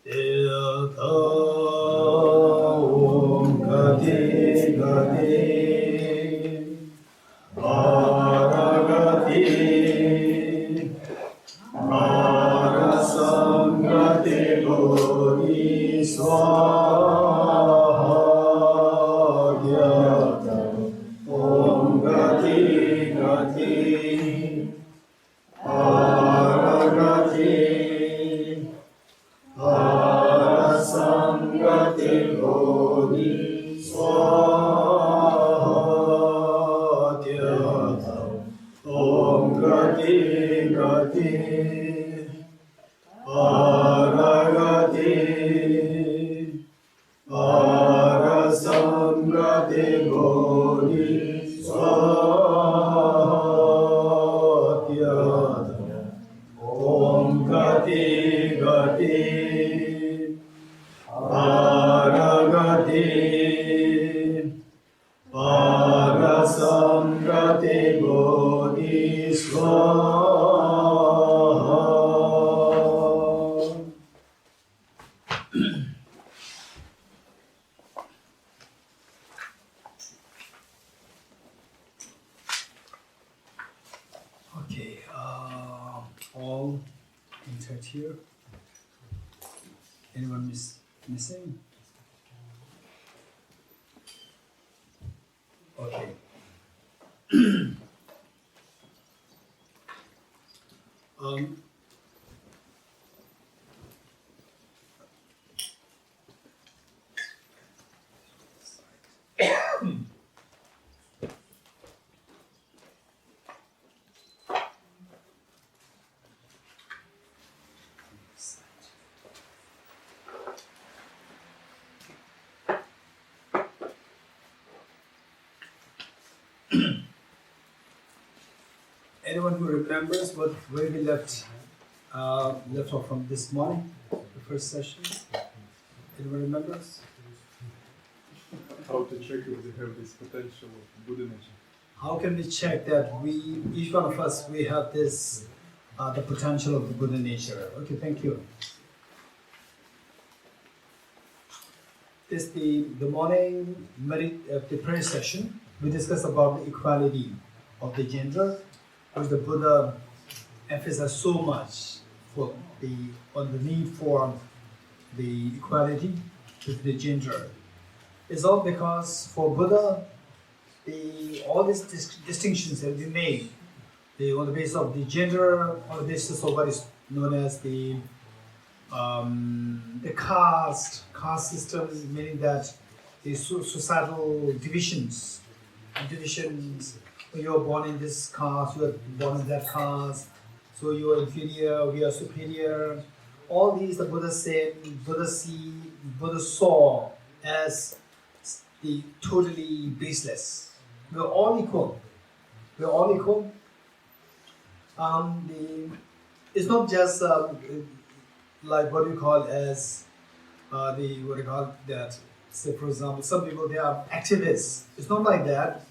Om Gati Gati Aragati Arasangati Bodhi Swaha Gyata Om Gati Gati Aragati Arasangati Bodhi Swaha Gyata Om Gati Gati Aragati Arasangati Bodhi Swatyata Om Gati Gati Aragati Arasangati Bodhi Swaha. Okay, all intact here. Anyone missing? Okay. Anyone who remembers where we left off from this morning, the first session? Anyone remembers? How to check if they have this potential of Buddha nature? How can we check that each one of us, we have this, the potential of the Buddha nature? Okay, thank you. This the morning the prayer session. We discussed about the equality of the gender, which the Buddha emphasized so much on the need for the equality with the gender. It's all because for Buddha, all these distinctions that we made, on the basis of the gender, on the basis of what is known as the caste system, meaning that the societal divisions, when you are born in this caste, you are born in that caste, so you are inferior, we are superior. All these the Buddha said, Buddha saw as the totally baseless. We are all equal. We are all equal. It's not just like what you call as say for example, some people they are activists. It's not like that.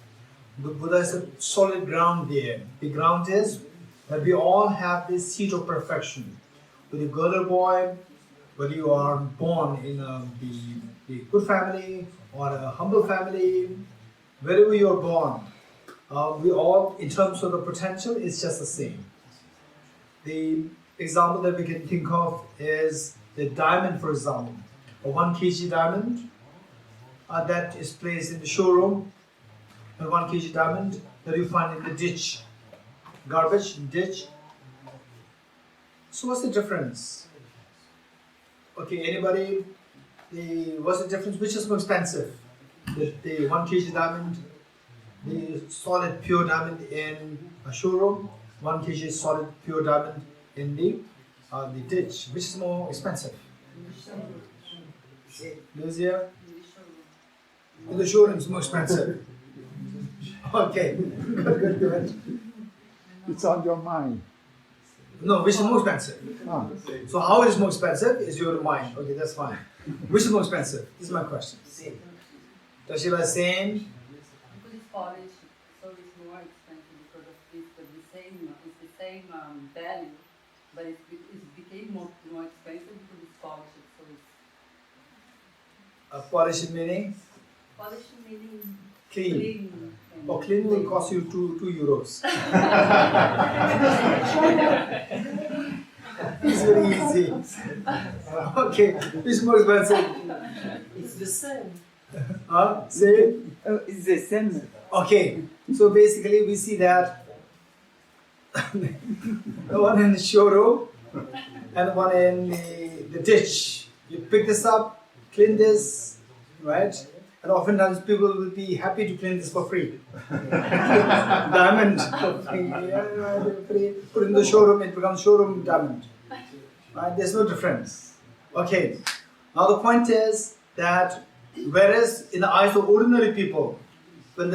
The Buddha is a solid ground there. The ground is that we all have this seed of perfection. With a girl or boy, whether you are born in the good family or a humble family, wherever you are born, we all, in terms of the potential, it's just the same. The example that we can think of is the diamond, for example, a 1 kg diamond that is placed in the showroom, and 1 kg diamond that you find in the ditch, garbage ditch. So what's the difference? Okay, anybody? What's the difference? Which is more expensive? The 1 kg diamond, the solid pure diamond in a showroom, 1 kg solid pure diamond in the ditch. Which is more expensive? Lucia? In the showroom is more expensive. Okay, good. It's on your mind. No, which is more expensive? Ah. So how it is more expensive is your mind. Okay, that's fine. Which is more expensive? This is my question. Tashila is saying? Because it's polished, so it's more expensive because of this, but it's the same value, but it became more expensive because it's polished. So it's Polish meaning polished meaning clean. clean. Oh, clean will cost you two euros. It's very easy. Okay, which more expensive? It's the same. Say. It's the same. Okay, so basically we see that the one in the showroom and one in the ditch. You pick this up, clean this, right? And oftentimes people will be happy to clean this for free. Diamond for free. Yeah, free. Put in the showroom, it becomes showroom diamond. Right? There's no difference. Okay. Now the point is that whereas in the eyes of ordinary people, when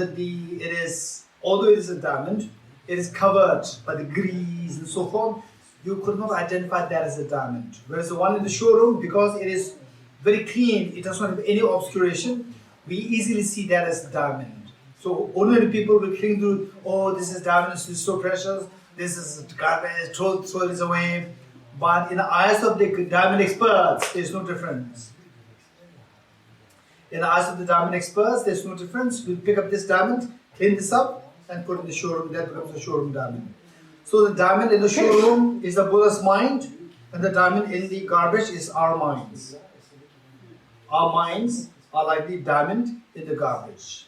although it is a diamond, it is covered by the grease and so forth, you could not identify that as a diamond. Whereas the one in the showroom, because it is very clean, it does not have any obscuration, we easily see that as a diamond. So ordinary people will cling to, oh, this is diamond, this is so precious, this is garbage, throw this away. But in the eyes of the diamond experts, there's no difference. In the eyes of the diamond experts, there's no difference. We pick up this diamond, clean this up, and put it in the showroom. That becomes a showroom diamond. So the diamond in the showroom is the Buddha's mind, and the diamond in the garbage is our minds. Our minds are like the diamond in the garbage.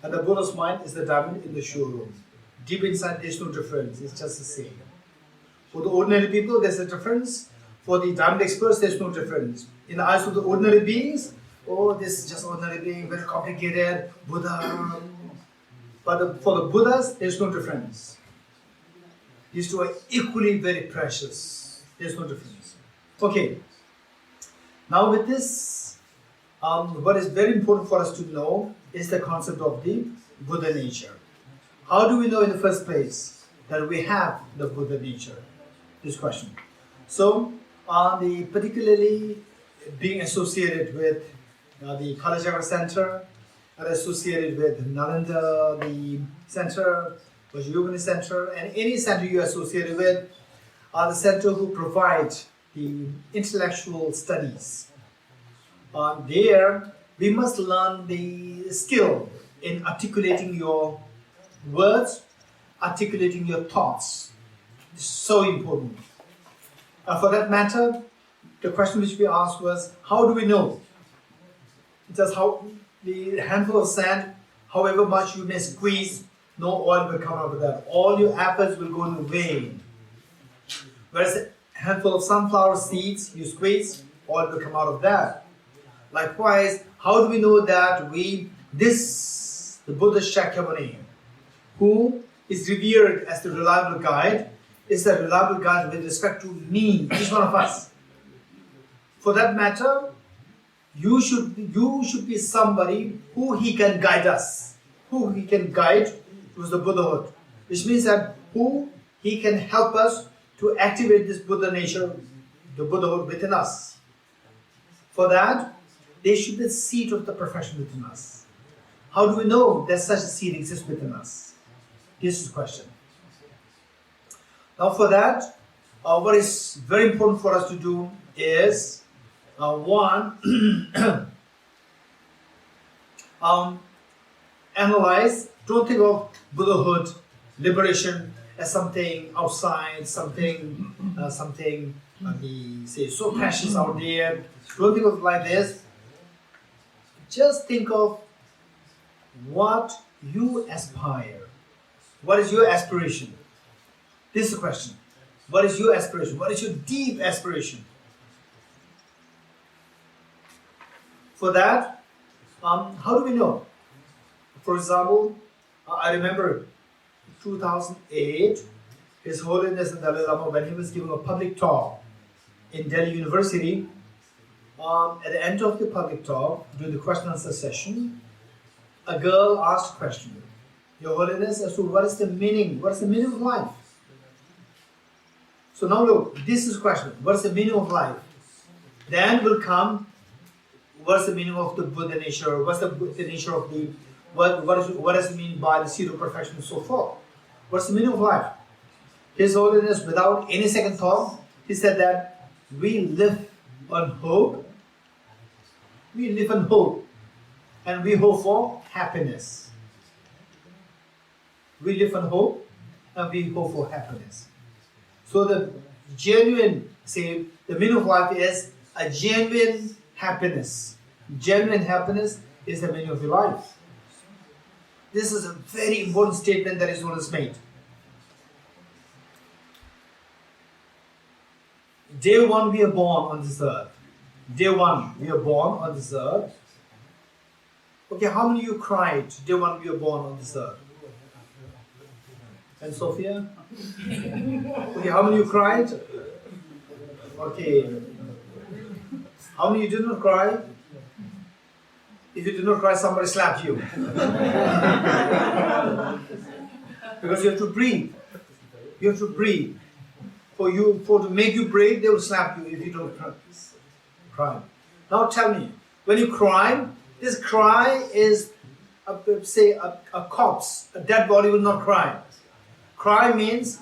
And the Buddha's mind is the diamond in the showroom. Deep inside, there's no difference. It's just the same. For the ordinary people, there's a difference. For the diamond experts, there's no difference. In the eyes of the ordinary beings, oh, this is just ordinary being, very complicated, Buddha. But for the Buddhas, there's no difference. These two are equally very precious. There's no difference. Okay. Now with this, what is very important for us to know is the concept of the Buddha nature. How do we know in the first place that we have the Buddha nature? This question. So, particularly being associated with the Kalachakra Center, and associated with Nalanda, the center, Yogini Center, and any center you are associated with, are the center who provide the intellectual studies. There, we must learn the skill in articulating your words, articulating your thoughts. It's so important. For that matter, the question which we asked was, how do we know? Just how the handful of sand, however much you may squeeze, no oil will come out of that. All your efforts will go in vain. Whereas a handful of sunflower seeds you squeeze, oil will come out of that. Likewise, how do we know that the Buddha Shakyamuni, who is revered as the reliable guide, is the reliable guide with respect to me, each one of us. For that matter, you should be somebody who he can guide us, who he can guide towards the Buddhahood, which means that who he can help us to activate this Buddha nature, the Buddhahood within us. For that, there should be a seed of the perfection within us. How do we know that such a seed exists within us? This is the question. Now for that, what is very important for us to do is, one, analyze, don't think of Buddhahood, liberation as something outside, something so precious out there. Don't think of it like this. Just think of what you aspire. What is your aspiration? This is the question. What is your aspiration? What is your deep aspiration? For that, how do we know? For example, I remember 2008, His Holiness the Dalai Lama, when he was giving a public talk in Delhi University, at the end of the public talk, during the question and answer session, a girl asked a question, Your Holiness, as to what is the meaning of life? So now look, this is the question, what is the meaning of life? Then will come, what's the meaning of the Buddha nature, what's the nature of the, what does it mean by the seed of perfection and so forth? What's the meaning of life? His Holiness, without any second thought, he said that we live on hope. We live on hope. And we hope for happiness. We live on hope and we hope for happiness. So the genuine, the meaning of life is a genuine happiness. Genuine happiness is the meaning of your life. This is a very important statement that His Holiness made. Day one we are born on this earth. Day one we are born on this earth. Okay, how many of you cried day one we were born on this earth? And Sophia? Okay, how many of you cried? Okay. How many of you did not cry? If you did not cry, somebody slapped you. Because you have to breathe. You have to breathe. To make you breathe, they will slap you if you don't cry. Now tell me, when you cry, this cry is, a corpse. A dead body will not cry. Cry means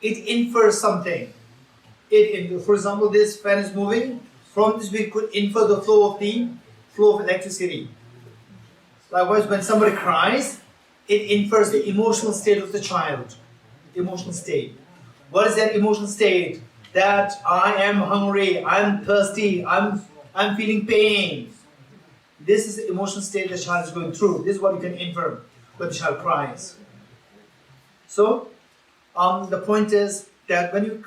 it infers something. For example, this fan is moving. From this we could infer the flow of electricity. Likewise, when somebody cries, it infers the emotional state of the child. Emotional state. What is that emotional state? That I am hungry, I am thirsty, I'm feeling pain. This is the emotional state the child is going through. This is what you can infer when the child cries. So, the point is that when you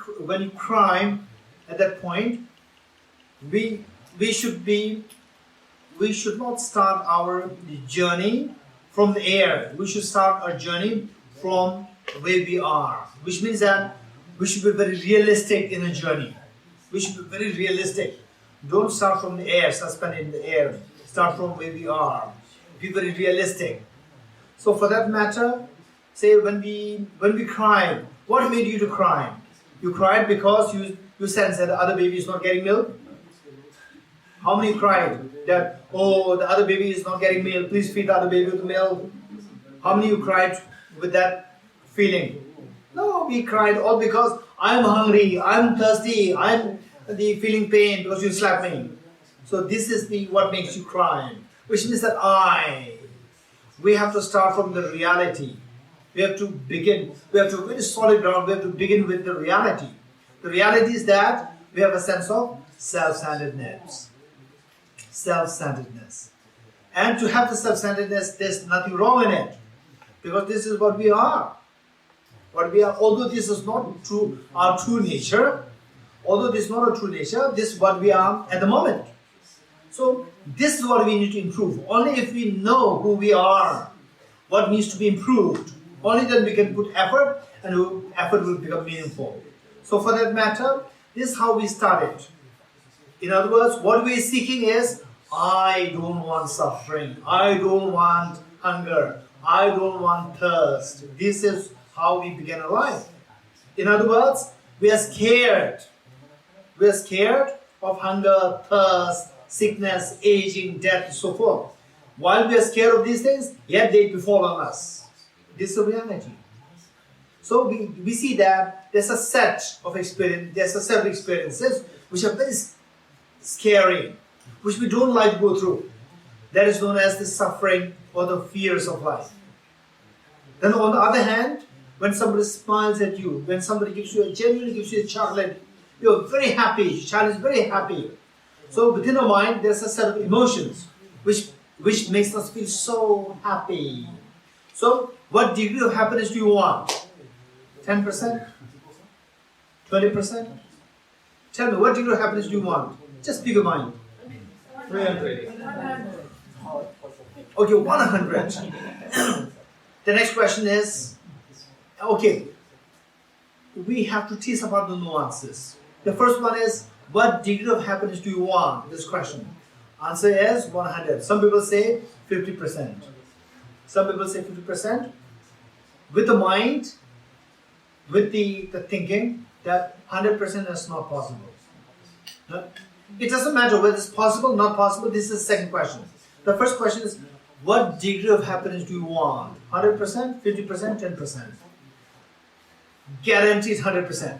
cry, at that point, we should not start our journey from the air. We should start our journey from where we are, which means that we should be very realistic in the journey. We should be very realistic. Don't start from the air, suspended in the air. Start from where we are. Be very realistic. So for that matter, say when we cry, what made you to cry? You cried because you sense that the other baby is not getting milk? How many cried that, oh, the other baby is not getting milk, please feed the other baby with milk? How many of you cried with that feeling? No, we cried all because I'm hungry, I'm thirsty, I'm feeling pain because you slapped me. So this is what makes you cry, which means that we have to start from the reality. We have to begin, we have to very solid ground, we have to begin with the reality. The reality is that we have a sense of self-centeredness. Self-centeredness. And to have the self-centeredness, there's nothing wrong in it. Because this is what we are. Although this is not our true nature, this is what we are at the moment. So this is what we need to improve. Only if we know who we are, what needs to be improved, only then we can put effort, and effort will become meaningful. So for that matter, this is how we started. In other words, what we are seeking is, I don't want suffering, I don't want hunger, I don't want thirst. This is how we began our life. In other words, we are scared. We are scared of hunger, thirst, sickness, aging, death, and so forth. While we are scared of these things, yet they befall on us. This is the reality. So we see that there's a set of experiences which are very scary, which we don't like to go through. That is known as the suffering or the fears of life. Then on the other hand, when somebody smiles at you, when somebody genuinely gives you a chocolate, you're very happy, your child is very happy. So within our mind, there's a set of emotions which makes us feel so happy. So what degree of happiness do you want? 10%? 20%? Tell me, what degree of happiness do you want? Just pick a mind. 300. Okay, 100. The next question is, okay, we have to tease about the nuances. The first one is, what degree of happiness do you want? This question. Answer is 100. Some people say 50%. Some people say 50%. With the mind, with the thinking that 100% is not possible. No? It doesn't matter whether it's possible, not possible. This is the second question. The first question is, what degree of happiness do you want? 100%, 50%, 10%? guaranteed 100%.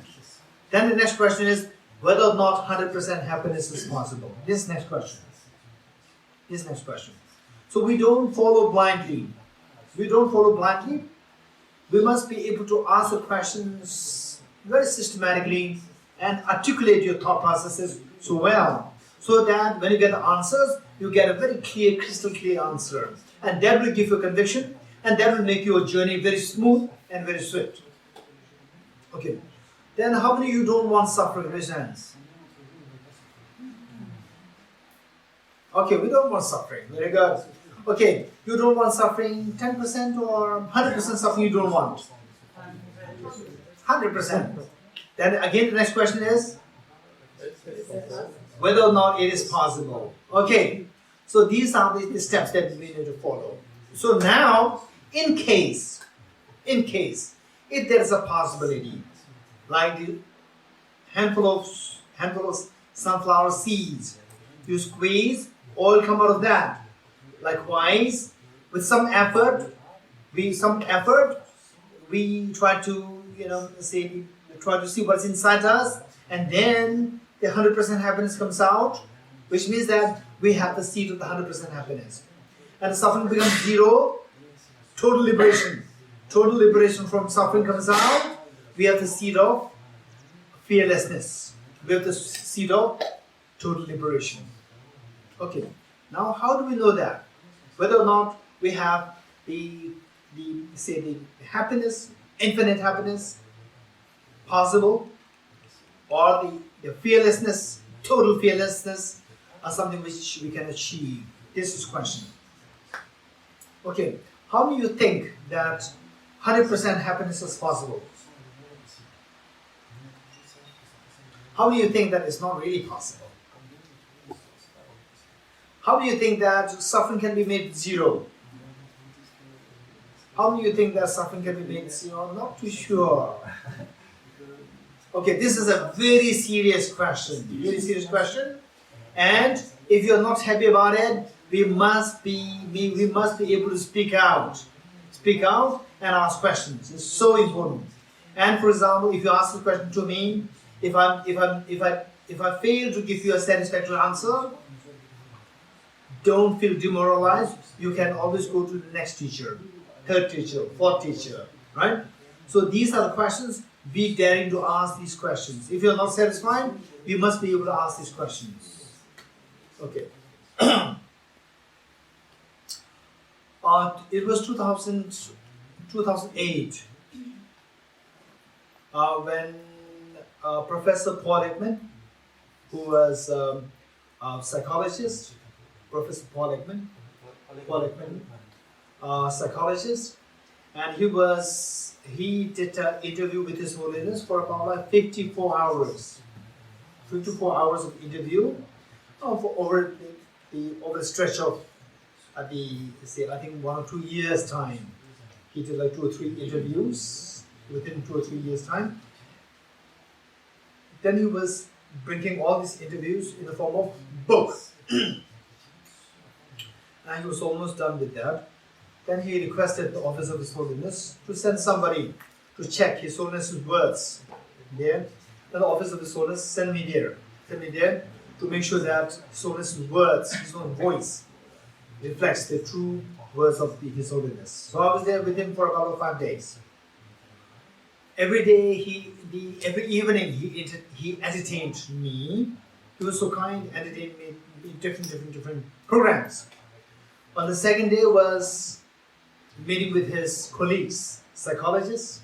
Then the next question is whether or not 100% happiness is possible. This next question. So we don't follow blindly. We must be able to ask the questions very systematically and articulate your thought processes so well, so that when you get the answers, you get a very clear, crystal clear answer. And that will give you conviction, and that will make your journey very smooth and very swift. Okay. Then how many of you don't want suffering? Raise your hands. Okay, we don't want suffering. Very good. Okay, you don't want suffering 10% or 100% suffering you don't want? 100%. Then again the next question is whether or not it is possible. Okay, so these are the steps that we need to follow. So now, in case, if there is a possibility, like the handful of sunflower seeds, you squeeze, oil come out of that. Likewise, with some effort, we try to try to see what's inside us, and then the 100% happiness comes out, which means that we have the seed of the 100% happiness, and the suffering becomes zero. Total liberation from suffering comes out. We have the seed of fearlessness. We have the seed of total liberation. Okay. Now, how do we know that? Whether or not we have the happiness, infinite happiness, possible, or the fearlessness, total fearlessness, are something which we can achieve. This is the question. Okay, how do you think that 100% happiness is possible? How do you think that it's not really possible? How do you think that suffering can be made zero? How do you think that suffering can be made zero? I'm not too sure. Okay, this is a very serious question. And if you're not happy about it, we must be able to speak out and ask questions. It's so important. And for example, if you ask a question to me, if I fail to give you a satisfactory answer, don't feel demoralized. You can always go to the next teacher, third teacher, fourth teacher, right? So these are the questions. Be daring to ask these questions. If you're not satisfied, you must be able to ask these questions. Okay. It was 2008 when Professor Paul Ekman, who was a psychologist, Professor Paul Ekman, psychologist, and he did an interview with His Holiness for about like 54 hours. 54 hours of interview for over the stretch of I think 1 or 2 years time. He did like 2 or 3 interviews within 2 or 3 years time. Then he was bringing all these interviews in the form of books. And he was almost done with that. Then he requested the Office of His Holiness to send somebody to check His Holiness's words there. Then the Office of His Holiness sent me there to make sure that His Holiness's words, his own voice, reflects the true words of His Holiness. So I was there with him for about 5 days. Every day, every evening, he entertained me. He was so kind, entertained me in different programs. On the second day was meeting with his colleagues, psychologists,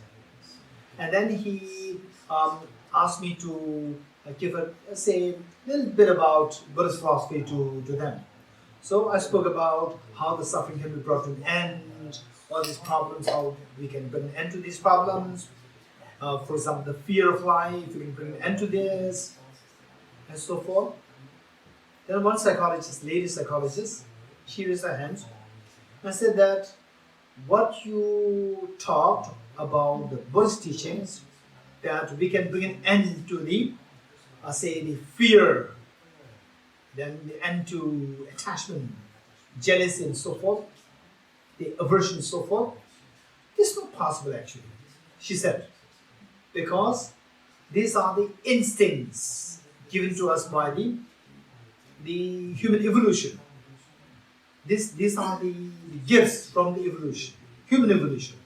and then he asked me to give a little bit about Buddhist philosophy to them. So I spoke about how the suffering can be brought to an end, all these problems, how we can bring an end to these problems. For example, the fear of life, we can bring an end to this, and so forth. Then one psychologist, lady psychologist, she raised her hand and said that what you talked about the Buddhist teachings, that we can bring an end to the fear, then the end to attachment, jealousy and so forth, the aversion and so forth. It's not possible actually, she said. Because these are the instincts given to us by the human evolution. These are the gifts from the evolution, human evolution.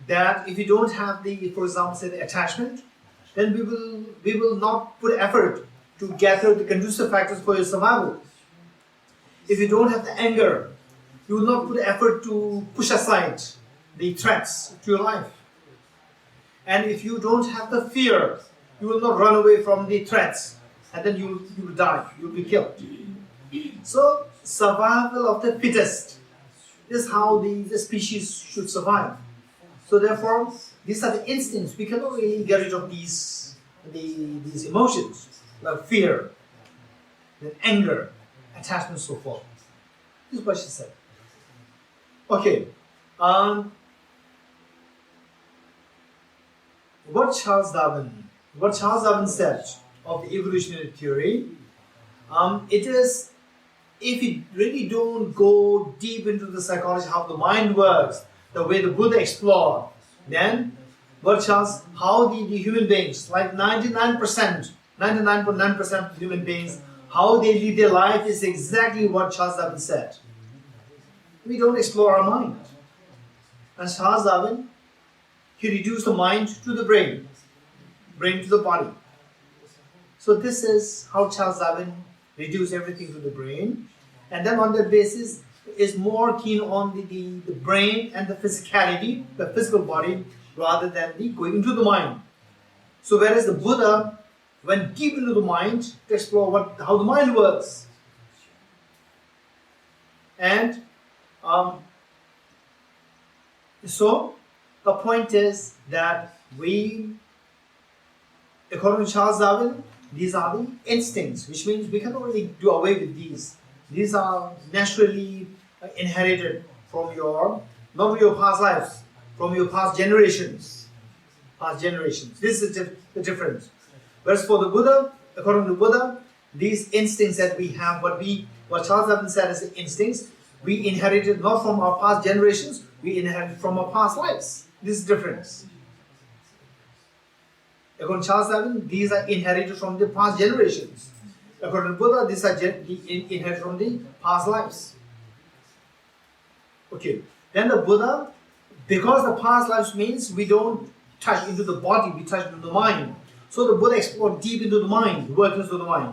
That if you don't have the, for example, say the attachment, then we will not put effort to gather the conducive factors for your survival. If you don't have the anger, you will not put effort to push aside the threats to your life. And if you don't have the fear, you will not run away from the threats, and then you will die, you will be killed. So, survival of the fittest is how the species should survive. So therefore, these are the instincts. We cannot really get rid of these emotions, like fear, then anger, attachment, so forth. This is what she said. Okay. What Charles Darwin said of the evolutionary theory, it is, if you really don't go deep into the psychology, how the mind works, the way the Buddha explored, then how the human beings, like 99.9% of human beings, how they live their life is exactly what Charles Darwin said. We don't explore our mind. And Charles Darwin, he reduced the mind to the brain to the body. So this is how Charles Darwin reduced everything to the brain, and then on that basis is more keen on the brain and the physicality, the physical body, rather than the going into the mind. So whereas the Buddha went deep into the mind to explore how the mind works. And so the point is that we, according to Charles Darwin, these are the instincts, which means we cannot really do away with these. These are naturally inherited from not from your past lives, from your past generations. This is the difference. Whereas for the Buddha, according to Buddha, these instincts that we have, what Charles Darwin said as the instincts, we inherited not from our past generations, we inherited from our past lives. This is the difference. According to Charles Darwin, these are inherited from the past generations. According to Buddha, these are inherited from the past lives. Okay. Then the Buddha, because the past lives means we don't touch into the body, we touch into the mind. So the Buddha explored deep into the mind, workings into the mind.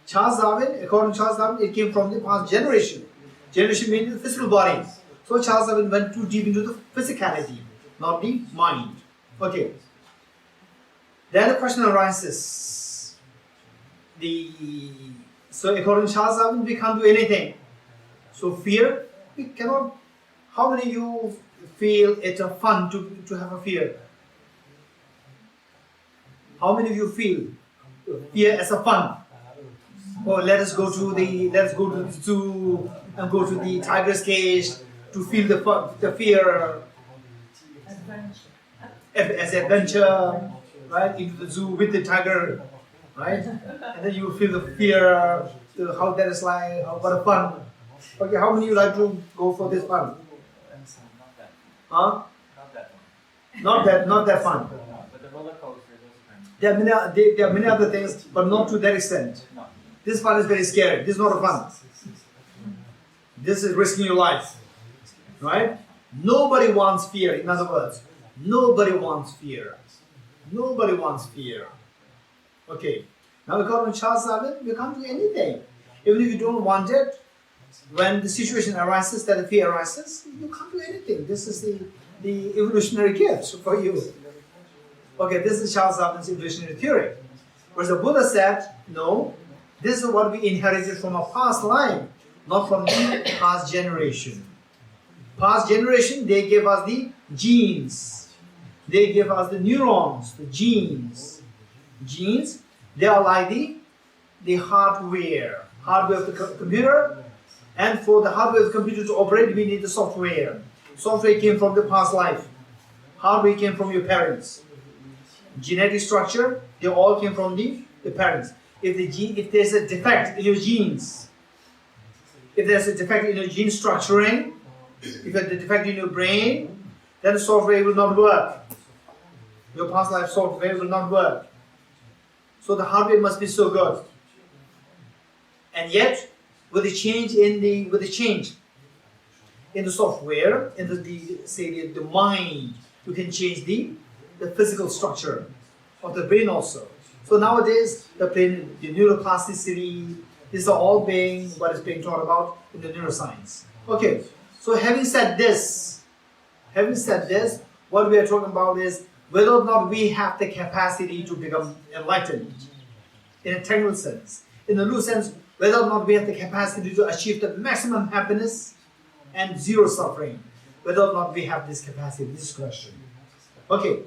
Charles Darwin, according to Charles Darwin, it came from the past generation. Generation means the physical body. So Charles Darwin went too deep into the physicality, not the mind. Okay. Then the question arises. So according to Charles Darwin, we can't do anything. So fear, we cannot. How many of you feel it fun to have a fear? How many of you feel fear as a fun? Or let us go to the zoo and go to the tiger's cage to feel the fear as adventure, right? Into the zoo with the tiger, right? And then you will feel the fear, how that is like, what a fun. Okay, how many of you like to go for this fun? Huh? Not that fun. But the roller coaster, those kinds. There are many other things, but not to that extent. No. This fun is very scary. This is not a fun. This is risking your life, right? Nobody wants fear. In other words, nobody wants fear. Nobody wants fear. Okay. Now according to Charles Darwin, you can't do anything. Even if you don't want it, when the situation arises, that the fear arises, you can't do anything. This is the evolutionary gift for you. Okay, this is Charles Darwin's evolutionary theory. Whereas the Buddha said, no, this is what we inherited from our past life, not from the past generation. Past generation, they gave us the genes. They gave us the neurons, the genes. Genes, they are like the hardware of the computer. And for the hardware of the computer to operate, we need the software. Software came from the past life. Hardware came from your parents. Genetic structure, they all came from the parents. If there's a defect in your genes, if there's a defect in your gene structuring, if there's a defect in your brain, then the software will not work. your past life software will not work. So the hardware must be so good. And yet, with the change in the software, in the mind, you can change the physical structure of the brain also. So nowadays, the neuroplasticity, these are all what is being taught about in the neuroscience. Okay, so having said this, what we are talking about is whether or not we have the capacity to become enlightened in a technical sense. In the loose sense, whether or not we have the capacity to achieve the maximum happiness and zero suffering. Whether or not we have this capacity, this is question. Okay.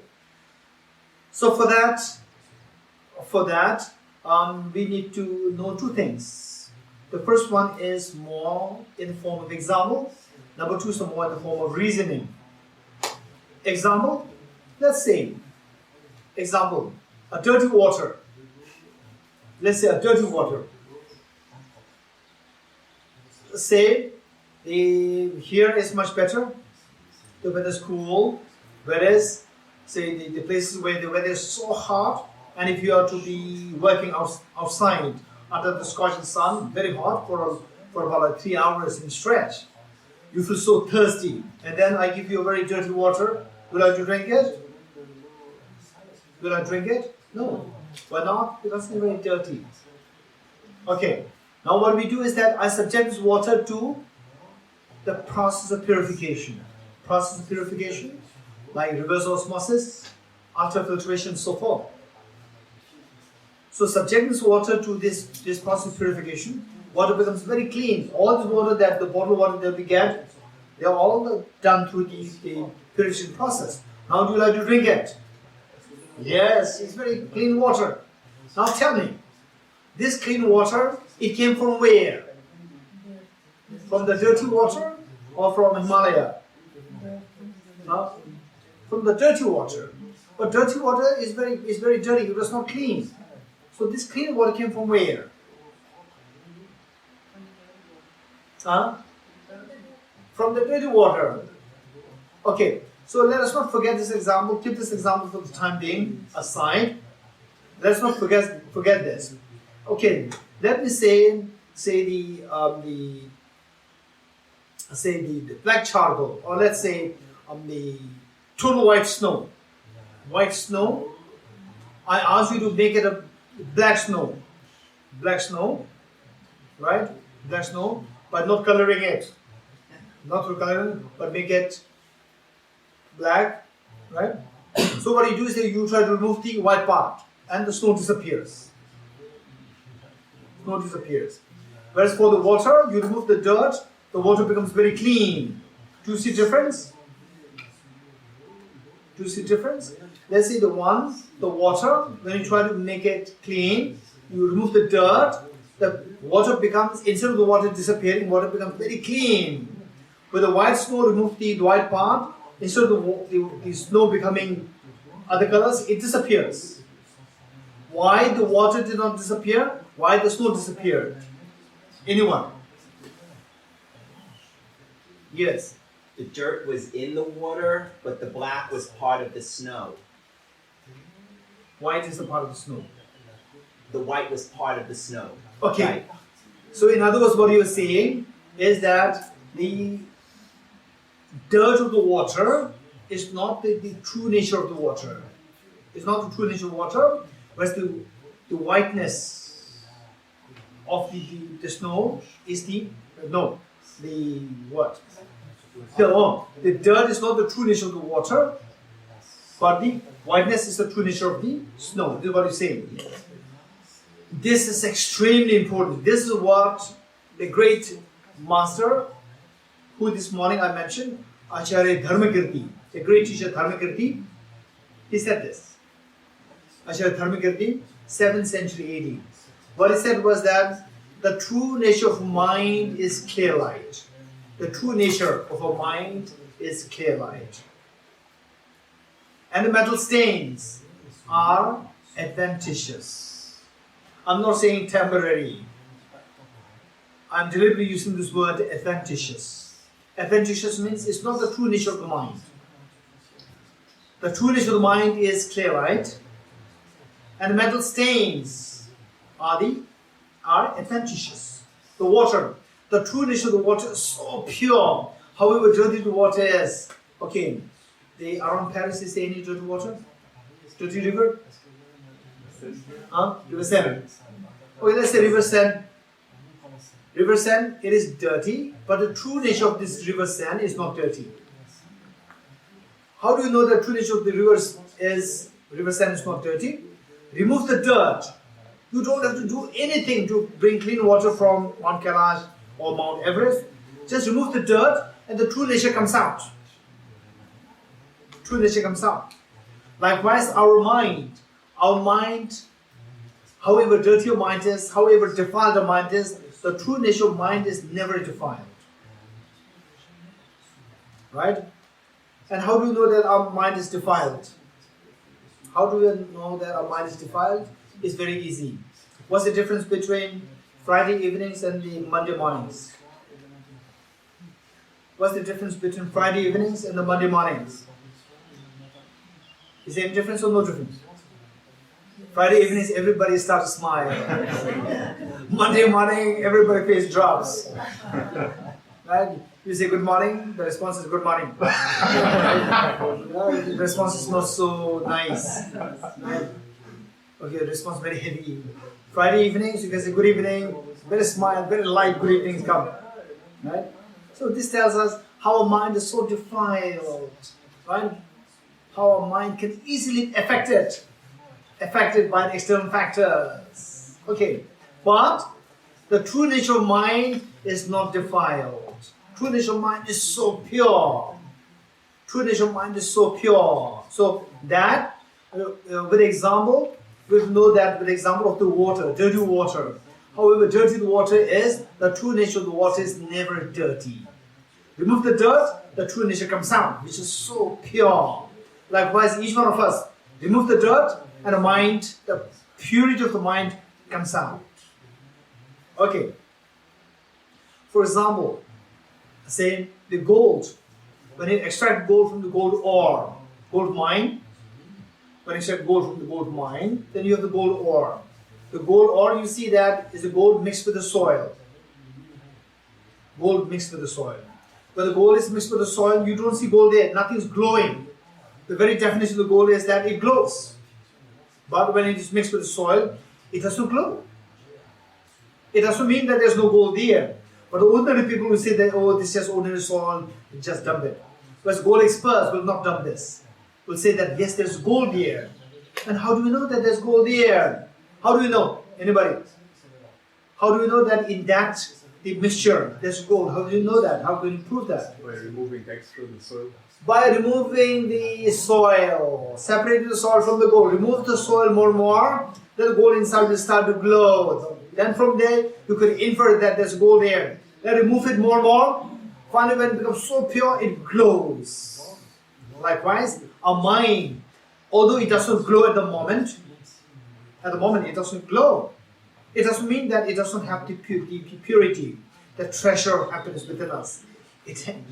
So for that, we need to know two things. The first one is more in the form of example. Number two is more in the form of reasoning. Example, let's say, a dirty water. Let's say a dirty water. Say, here is much better. The weather is cool. Whereas, say, the places where the weather is so hot, and if you are to be working outside under the scorching sun, very hot for about 3 hours in stretch, you feel so thirsty. And then I give you a very dirty water. Will I drink it? Will I drink it? No. Why not? Because it's very dirty. Okay. Now what we do is that I subject this water to the process of purification. Process of purification, like reverse osmosis, ultrafiltration, and so forth. So subject this water to this process of purification, water becomes very clean. All this water, that the bottled water that we get, they are all done through the purification process. Now do you like to drink it? Yes, it's very clean water. Now tell me, this clean water, it came from where? From the dirty water or from Himalaya? No? From the dirty water. But dirty water is very dirty, it was not clean. So this clean water came from where? Huh? From the dirty water. Okay, so let us not forget this example. Keep this example for the time being aside. Let's not forget this. Okay, let me say the black charcoal, or let's say the total white snow. White snow. I ask you to make it a black snow. Black snow, right? Black snow, but not coloring it. Not coloring, but make it black, right? So what you do is that you try to remove the white part, and the snow disappears. Snow disappears. Whereas for the water, you remove the dirt, the water becomes very clean. Do you see difference? Do you see difference? Let's say the water, when you try to make it clean, you remove the dirt, the water becomes, instead of the water disappearing, water becomes very clean. With the white snow, remove the white part, instead of the snow becoming other colors, it disappears. Why the water did not disappear? Why the snow disappeared? Anyone? Yes. The dirt was in the water, but the black was part of the snow. White is a part of the snow. The white was part of the snow. Okay. Right. So in other words, what you are saying is that the dirt of the water is not the true nature of the water. It's not the true nature of water, whereas the whiteness of the snow is the what? The dirt is not the true nature of the water, but the whiteness is the true nature of the snow. This is what you're saying. This is extremely important. This is what the great master, who this morning I mentioned, Acharya Dharmakirti, the great teacher Dharmakirti, he said this. Acharya Dharmakirti, 7th century AD. What he said was that the true nature of mind is clear light. The true nature of a mind is clear light. And the metal stains are adventitious. I'm not saying temporary. I'm deliberately using this word adventitious. Adventitious means it's not the true nature of the mind. The true nature of the mind is clearite, and the metal stains are adventitious. The water, the true nature of the water is so pure. However dirty the water is. Okay, around Paris, is there any dirty water? Dirty river? River Seine. Okay, let's say River Seine. River Seine, it is dirty, but the true nature of this River Seine is not dirty. How do you know the true nature of the River Seine is not dirty? Remove the dirt. You don't have to do anything to bring clean water from Mount Kailash or Mount Everest. Just remove the dirt and the true nature comes out. True nature comes out. Likewise, our mind, however dirty your mind is, however defiled the mind is, the true nature of mind is never defiled. Right? And how do you know that our mind is defiled? How do you know that our mind is defiled? It's very easy. What's the difference between Friday evenings and the Monday mornings? What's the difference between Friday evenings and the Monday mornings? Is there any difference or no difference? Friday evenings, everybody starts to smile. Monday morning, everybody face drops. Right? You say good morning, the response is good morning. The response is not so nice. Right? Okay, the response is very heavy. Friday evenings, you can say good evening, very smile, very light good evenings come. Right? So this tells us how our mind is so defiled. Right? How our mind can easily affected by external factors. Okay, but the true nature of mind is not defiled. True nature of mind is so pure. True nature of mind is so pure. So that, with example, we know that with example of the water, dirty water. However dirty the water is, the true nature of the water is never dirty. Remove the dirt, the true nature comes out, which is so pure. Likewise, each one of us, remove the dirt, and the mind, the purity of the mind comes out. Okay. For example, say the gold. When you extract gold from the gold ore, gold mine, when you extract gold from the gold mine, then you have the gold ore. The gold ore, you see that is the gold mixed with the soil. Gold mixed with the soil. When the gold is mixed with the soil, you don't see gold there. Nothing's glowing. The very definition of the gold is that it glows. But when it is mixed with the soil, it doesn't glow. It doesn't mean that there's no gold there. But the ordinary people will say that, oh, this is just ordinary soil, just dump it. Whereas gold experts will not dump this. Will say that, yes, there's gold here. And how do we know that there's gold here? How do we know? Anybody? How do we know that in that, the mixture, there's gold? How do you know that? How can you prove that? By removing extra the soil. By removing the soil, separating the soil from the gold. Remove the soil more and more, then the gold inside will start to glow. Then from there, you could infer that there's gold there. Then remove it more and more. Finally, when it becomes so pure, it glows. Likewise, our mind, although it doesn't glow at the moment it doesn't glow. It doesn't mean that it doesn't have the purity, the treasure of happiness within us.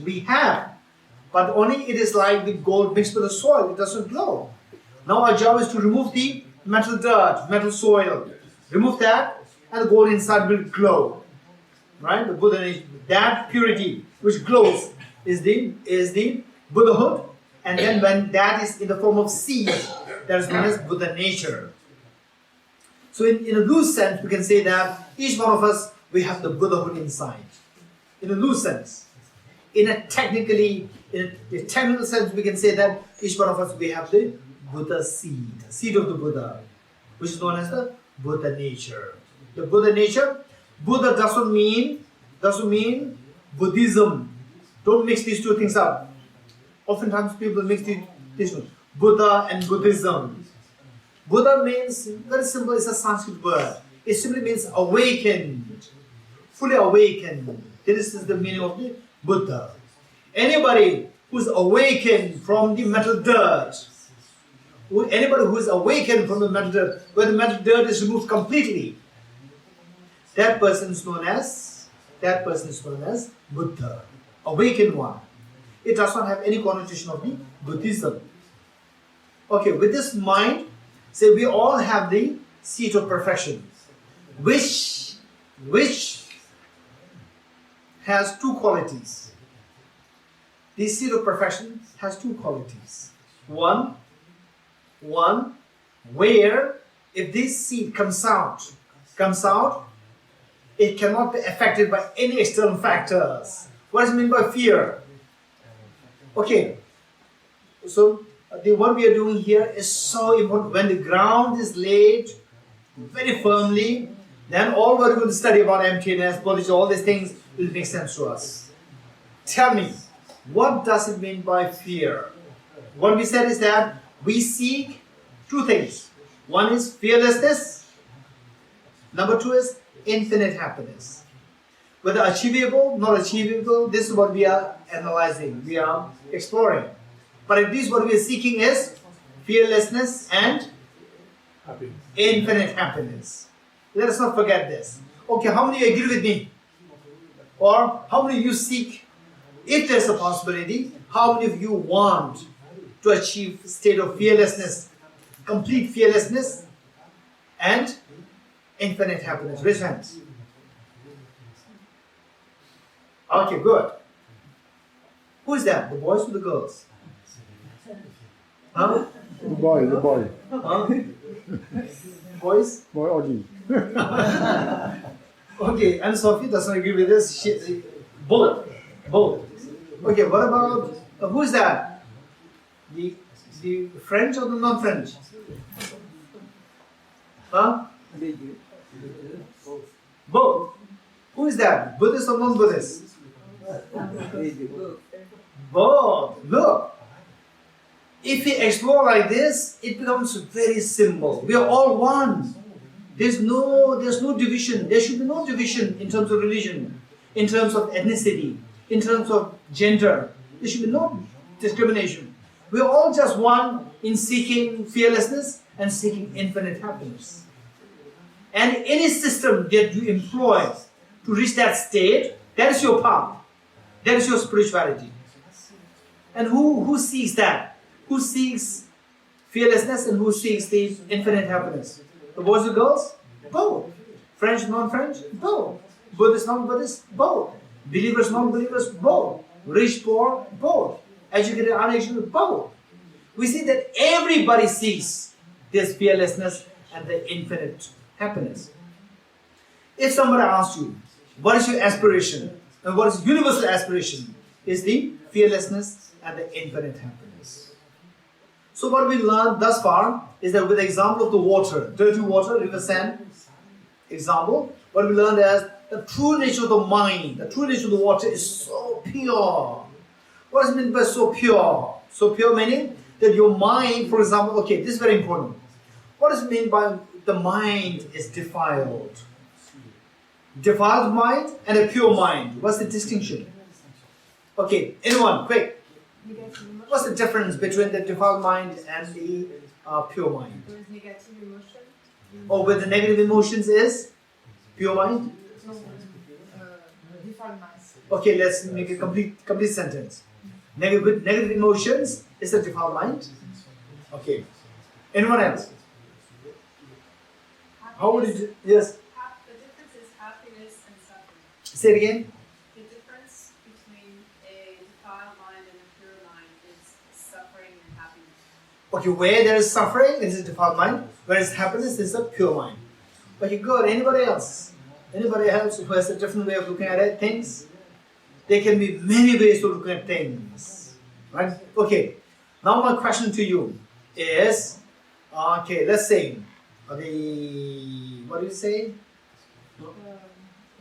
We have. But only it is like the gold mixed with the soil, it doesn't glow. Now our job is to remove the metal dirt, metal soil. Remove that, and the gold inside will glow. Right? The Buddha, that purity which glows is the Buddhahood, and then when that is in the form of seed, that is known as Buddha nature. So in a loose sense, we can say that each one of us, we have the Buddhahood inside. In a loose sense. In a technical sense, we can say that each one of us, we have the Buddha seed of the Buddha, which is known as the Buddha nature. The Buddha nature, Buddha doesn't mean Buddhism. Don't mix these two things up. Oftentimes people mix these two, Buddha and Buddhism. Buddha means, very simple, it's a Sanskrit word. It simply means awakened, fully awakened. This is the meaning of the Buddha. Anybody who's awakened from the metal dirt, anybody who is awakened from the metal dirt, where the metal dirt is removed completely, that person is known as Buddha, awakened one. It does not have any connotation of the Buddhism. Okay, with this mind, say we all have the seat of perfection, which has two qualities. The seat of perfection has two qualities. One, where if this seed comes out, it cannot be affected by any external factors. What does it mean by fear? Okay, so what we are doing here is so important. When the ground is laid very firmly, then all we're going to study about emptiness, bodhicittas, all these things will make sense to us. Tell me, what does it mean by fear? What we said is that we seek two things. One is fearlessness. Number two is infinite happiness. Whether achievable, not achievable, this is what we are analyzing, we are exploring. But at least what we are seeking is fearlessness and Happiness. infinite happiness. Let us not forget this. Okay, how many agree with me? Or how many of you seek, if there's a possibility, how many of you want to achieve state of fearlessness, complete fearlessness and infinite happiness? Raise hands. Okay, good. Who is that? The boys or the girls? Huh? The boy. Huh? Boys? Boy only. Okay, and Sophie doesn't agree with this. Both. Okay, what about, who is that? The French or the non-French? Huh? Both. Who is that? Buddhist or non-Buddhist? Both. Look. If we explore like this, it becomes very simple. We are all one. There's no division. There should be no division in terms of religion, in terms of ethnicity, in terms of gender. There should be no discrimination. We are all just one in seeking fearlessness and seeking infinite happiness. And any system that you employ to reach that state, that is your path. That is your spirituality. And who seeks that? Who seeks fearlessness and who seeks the infinite happiness? The boys and girls? Both. French, non-French? Both. Buddhist, non-Buddhist? Both. Believers, non-believers? Both. Rich, poor? Both. Educated, uneducated? Both. We see that everybody seeks this fearlessness and the infinite happiness. If somebody asks you, what is your aspiration? And what is universal aspiration? Is the fearlessness and the infinite happiness. So what we learned thus far is that with the example of the water, dirty water, river sand example, what we learned is the true nature of the mind, the true nature of the water is so pure. What does it mean by so pure? So pure meaning that your mind, for example, okay, this is very important. What does it mean by the mind is defiled? Defiled mind and a pure mind. What's the distinction? Okay, anyone, quick. What's the difference between the defiled mind and the pure mind? There is negative emotion. Or with the negative emotions is pure mind? No, defiled mind. Okay, let's make a complete sentence. With negative emotions is the defiled mind? Okay. Anyone else? How would you? Yes. The difference is happiness and suffering. Say it again. The difference between a defiled mind and a pure mind is suffering and happiness. Okay, where there is suffering, this is defiled mind. Where is happiness, this is a pure mind. Okay, good. Anybody else? Anybody else who has a different way of looking at it, things? There can be many ways to look at things. Right? Okay. Now my question to you is, okay, let's say, what do you say?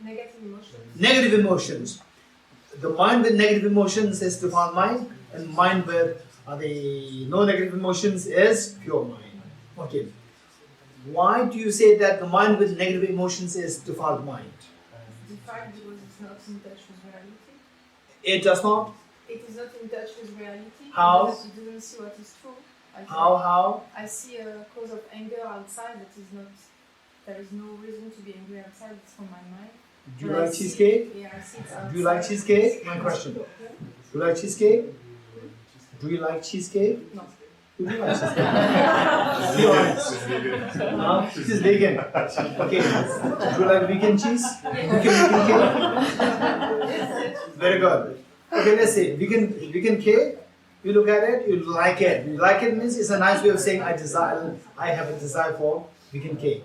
Negative emotions. Negative emotions. The mind with negative emotions is defiled mind, and mind with the no negative emotions is pure mind. Okay. Why do you say that the mind with negative emotions is defiled mind? Defiled because it's not in touch with reality. It does not? It is not in touch with reality. How? Because it doesn't see what is true. How? I see a cause of anger outside that is not. There is no reason to be angry outside. It's from my mind. Do you like cheesecake? Yeah, I see it's outside. Do you like cheesecake? My question. Do you like cheesecake? Do you like cheesecake? No. To be honest. Be honest. She's vegan. Okay. Do you like vegan cheese? Vegan cake? Very good. Okay, let's see. Vegan cake. You look at it, you like it. You like it means it's a nice way of saying I have a desire for vegan cake.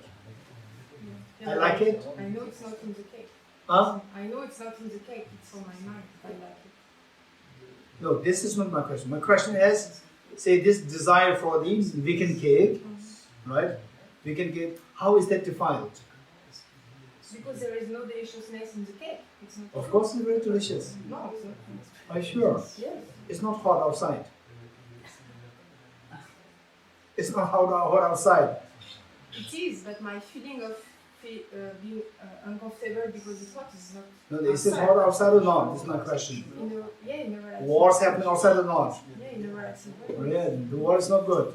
I like it. I know it's not in the cake. Huh? I know it's not in the cake, it's on my mind. I like it. No, this is not my question. My question is, say this desire for the vegan cake, right? Vegan cake, how is that defiled? Because there is no deliciousness in the cake. It's not. Of course it's very delicious. No, it's not. Are you sure? Yes. It's not hot outside. It's not hot outside. It is, but my feeling of being uncomfortable because it's hot is not. No, is it hot outside or not? This is my question. In a relaxing Wars happening outside or not? Yeah, in a relaxing Oh, way. yeah, the war is not good.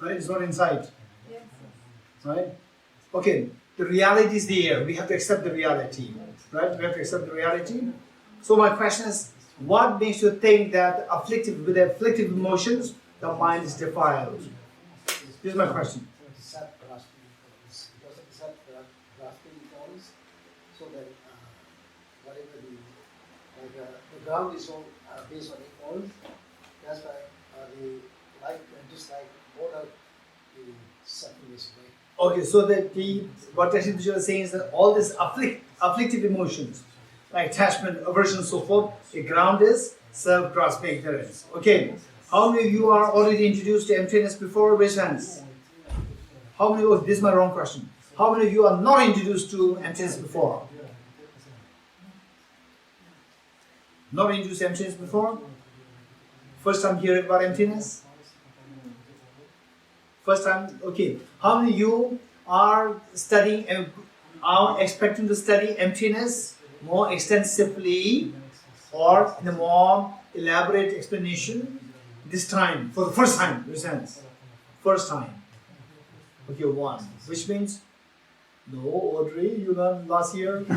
Right? It's not inside. Yes. Right? Okay, the reality is there. We have to accept the reality. Right? We have to accept the reality. So my question is, what makes you think that with afflictive emotions, the mind is defiled? This is my question. Sat grasping forms, because of sat grasping forms, so that whatever the ground is all based on the forms, that's why the like and dislike both are the suffering this way. Okay, so what Geshe is saying is that all these afflictive emotions, like attachment, aversion, and so forth, the ground is self-grasping ignorance. Okay, how many of you are already introduced to emptiness before? Raise hands. How many of this is my wrong question. How many of you are not introduced to emptiness before? Not introduced to emptiness before? First time hearing about emptiness? First time? Okay. How many of you are studying and are expecting to study emptiness more extensively or in a more elaborate explanation this time, for the first time? Raise hands. First time. Okay, one. Which means, no, Audrey, you learned last year. Audrey,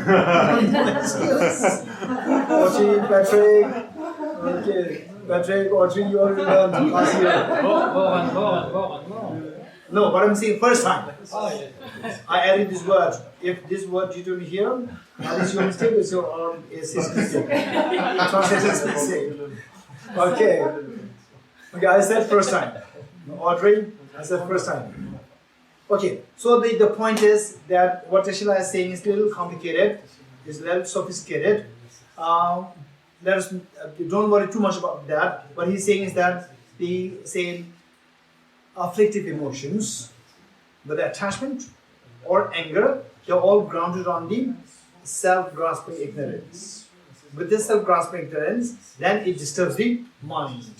Patrick. Okay, Patrick, Audrey, you already learned last year. Go on. No, but I'm saying first time. Oh, yes. I added this word. If this word you don't hear, that is your mistake, it's your own his mistake. Translator's mistake. Okay. Okay, I said first time. Audrey, I said first time. Okay, so the point is that what Geshe is saying is a little complicated, is a little sophisticated. Let us don't worry too much about that. What he's saying is that the same afflictive emotions, whether attachment or anger, they're all grounded on the self-grasping ignorance. With this self-grasping ignorance, then it disturbs the mind.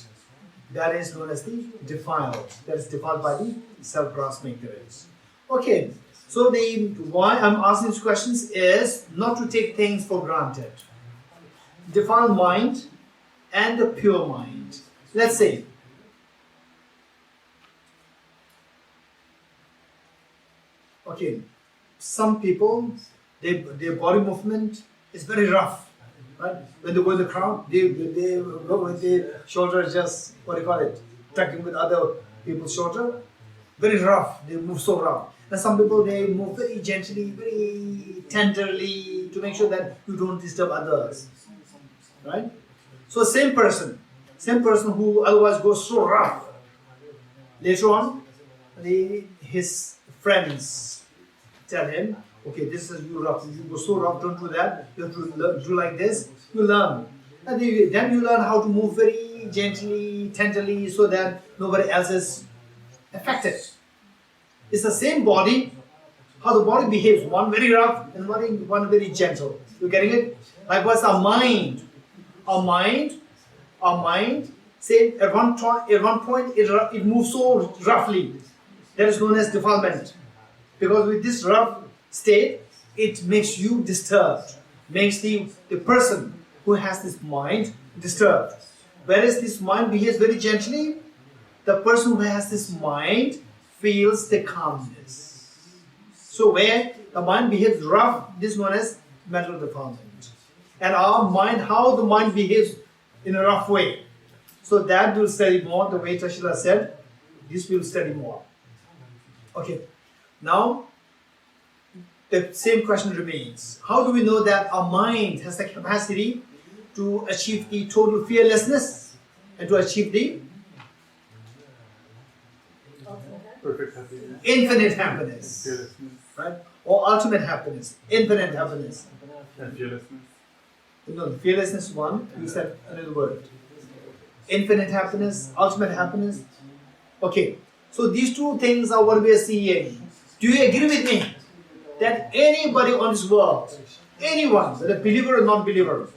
That is known as the defiled. That is defiled by the self-grasping ignorance. Okay, so why I'm asking these questions is not to take things for granted. Defiled mind and the pure mind. Let's say, okay, some people, their body movement is very rough. Right? When they go in the crowd, they go with their shoulder just, tucking with other people's shoulder. Very rough, they move so rough. And some people, they move very gently, very tenderly to make sure that you don't disturb others. Right? So same person who otherwise goes so rough, later on, his friends tell him, okay, this is you rough. You go so rough, don't do that. You have to do like this. You learn. And then you learn how to move very gently, tenderly, so that nobody else is affected. It's the same body, how the body behaves. One very rough and one very gentle. You getting it? Likewise, our mind. Our mind, say at one point it moves so roughly. That is known as defilement. Because with this rough state, it makes you disturbed, makes the person who has this mind disturbed. Whereas this mind behaves very gently, the person who has this mind feels the calmness. So where the mind behaves rough, this is known as mental defilement. And our mind, how the mind behaves in a rough way. So that will study more, the way Tashila said, this will study more. Okay, now the same question remains. How do we know that our mind has the capacity to achieve the total fearlessness and to achieve the Perfect happiness. infinite happiness, Fearlessness. right? Or ultimate happiness, infinite happiness. And fearlessness. No, fearlessness one, you said another word. Infinite happiness, ultimate happiness. Okay, so these two things are what we are seeing. Do you agree with me that anybody on this world, anyone, whether believer or non-believer,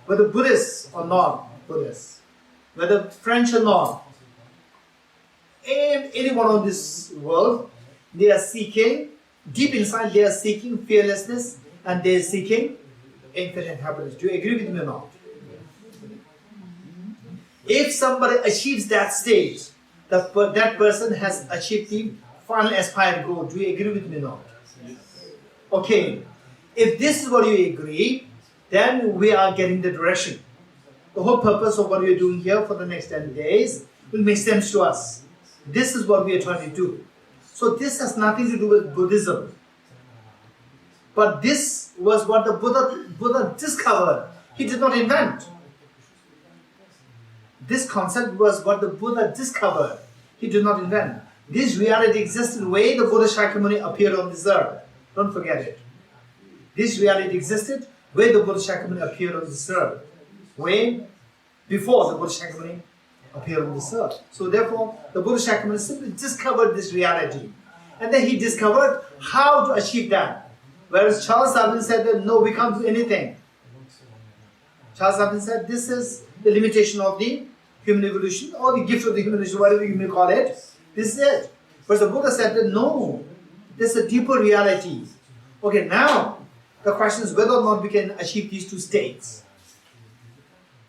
whether Buddhist or non-Buddhist, whether French or not, anyone on this world, they are seeking, deep inside they are seeking fearlessness and they are seeking infinite happiness. Do you agree with me or not? If somebody achieves that stage, that person has achieved the final aspired goal. Do you agree with me or not? Okay, if this is what you agree, then we are getting the direction. The whole purpose of what we are doing here for the next 10 days will make sense to us. This is what we are trying to do. So this has nothing to do with Buddhism. But this was what the Buddha discovered. He did not invent. This concept was what the Buddha discovered. He did not invent. This reality existed way the Buddha Shakyamuni appeared on this earth. Don't forget it. This reality existed way the Buddha Shakyamuni appeared on this earth. Way before the Buddha Shakyamuni appeared on this earth. So therefore, the Buddha Shakyamuni simply discovered this reality. And then he discovered how to achieve that. Whereas Charles Darwin said that no, we can't do anything. Charles Darwin said this is the limitation of the human evolution or the gift of the human evolution, whatever you may call it. This is it. But the Buddha said that no, this is a deeper reality. Okay, now the question is whether or not we can achieve these two states.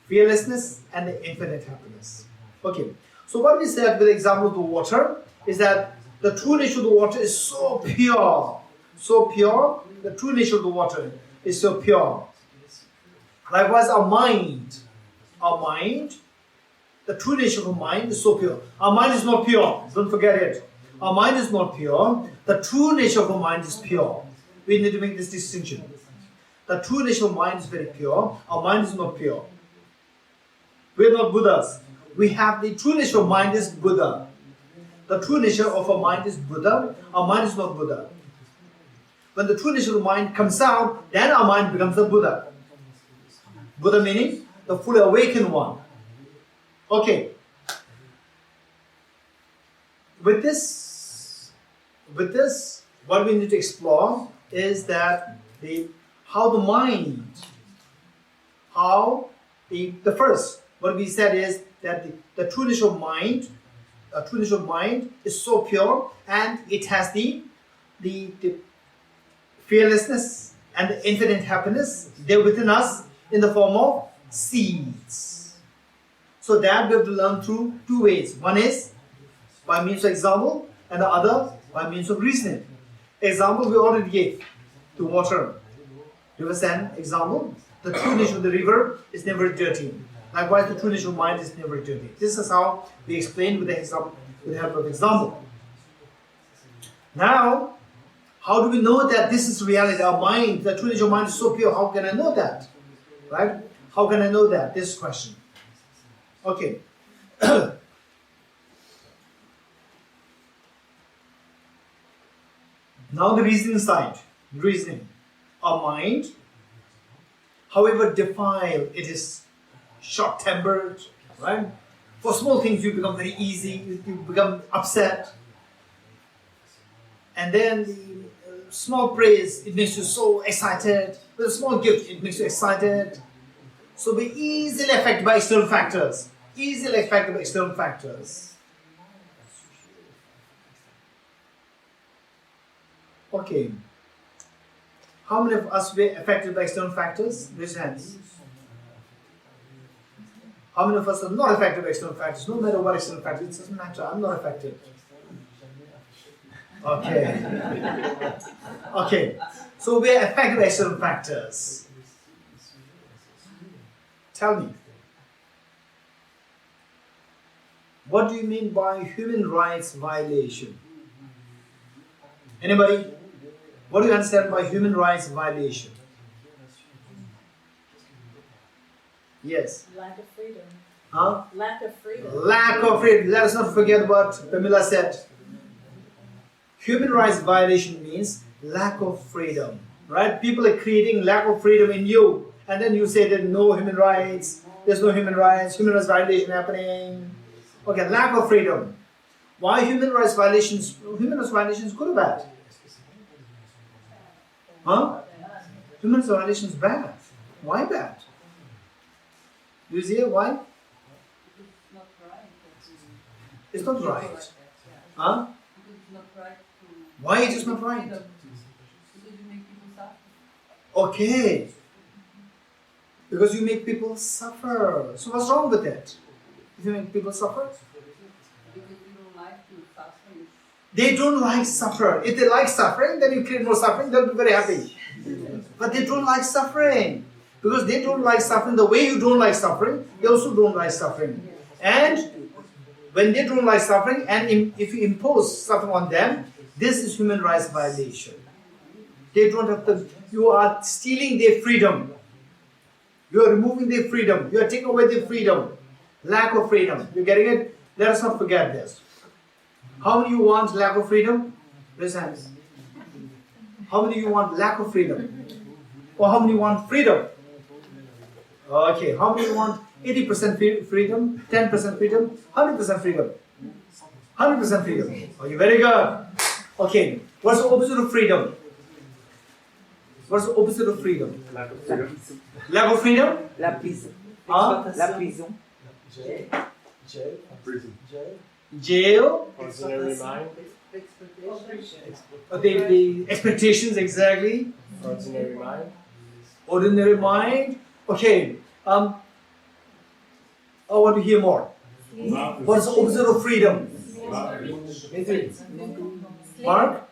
Fearlessness and the infinite happiness. Okay, so what we said with the example of the water is that the true nature of the water is so pure. So pure, the true nature of the water is so pure. Likewise, our mind, the true nature of our mind is so pure. Our mind is not pure, don't forget it. Our mind is not pure, the true nature of our mind is pure. We need to make this distinction. The true nature of mind is very pure, our mind is not pure. We are not Buddhas. We have the true nature of mind is Buddha. The true nature of our mind is Buddha, our mind is not Buddha. When the true nature of the mind comes out, then our mind becomes a Buddha. Buddha meaning the fully awakened one. Okay. With this, what we need to explore is that how the mind, the first, what we said is that the true nature of mind, is so pure and it has the fearlessness and the infinite happiness there within us in the form of seeds. So that we have to learn through two ways. One is by means of example and the other by means of reasoning. Example we already gave to water. River sand example. The true nature of the river is never dirty. Likewise, the true nature of mind is never dirty. This is how we explain with the example, with the help of example. Now, how do we know that this is reality? Our mind, the true nature of mind is so pure. How can I know that? Right? How can I know that? This question. Okay. Now the reasoning side. Reasoning. Our mind, however defiled, it is short-tempered, right? For small things you become very easy, you become upset. And then the small praise, it makes you so excited. With a small gift, it makes you excited. So we're easily affected by external factors. Easily affected by external factors. Okay. How many of us were affected by external factors? Raise your hands. How many of us are not affected by external factors? No matter what external factors, it doesn't matter. I'm not affected. Okay. Okay. So we are affected by external factors. Tell me. What do you mean by human rights violation? Anybody? What do you understand by human rights violation? Yes. Lack of freedom. Huh? Lack of freedom. Lack of freedom. Let us not forget what Pamela said. Human rights violation means lack of freedom. Right? People are creating lack of freedom in you. And then you say that no human rights, there's no human rights violation happening. Okay, lack of freedom. Why human rights violations? Human rights violations good or bad? Huh? Human rights violations bad. Why bad? Do you see why? It's not right. It's not right. Huh? Because it's not right to. Why it is not right? Because you make people suffer. Okay. Because you make people suffer. So what's wrong with that? If you make people suffer? Because you don't like to suffer. They don't like suffer. If they like suffering, then you create more suffering, they'll be very happy. But they don't like suffering. Because they don't like suffering the way you don't like suffering, they also don't like suffering. And when they don't like suffering, and if you impose suffering on them, this is human rights violation. They don't have to, you are stealing their freedom. You are removing their freedom. You are taking away their freedom. Lack of freedom. You getting it? Let us not forget this. How many you want lack of freedom? Raise hands. How many you want lack of freedom? Or how many want freedom? Okay, how many want 80% freedom, 10% freedom, 100% freedom? 100% freedom. Okay, very good. Okay, what's the opposite of freedom? What's the opposite of freedom? Lack of freedom. Lack of freedom? La prison. Huh? La prison. Prison. Jail? Ordinary mind. The expectations, exactly. Ordinary mind. Ordinary mind. Okay. I want to hear more. What's the opposite of freedom? Mark?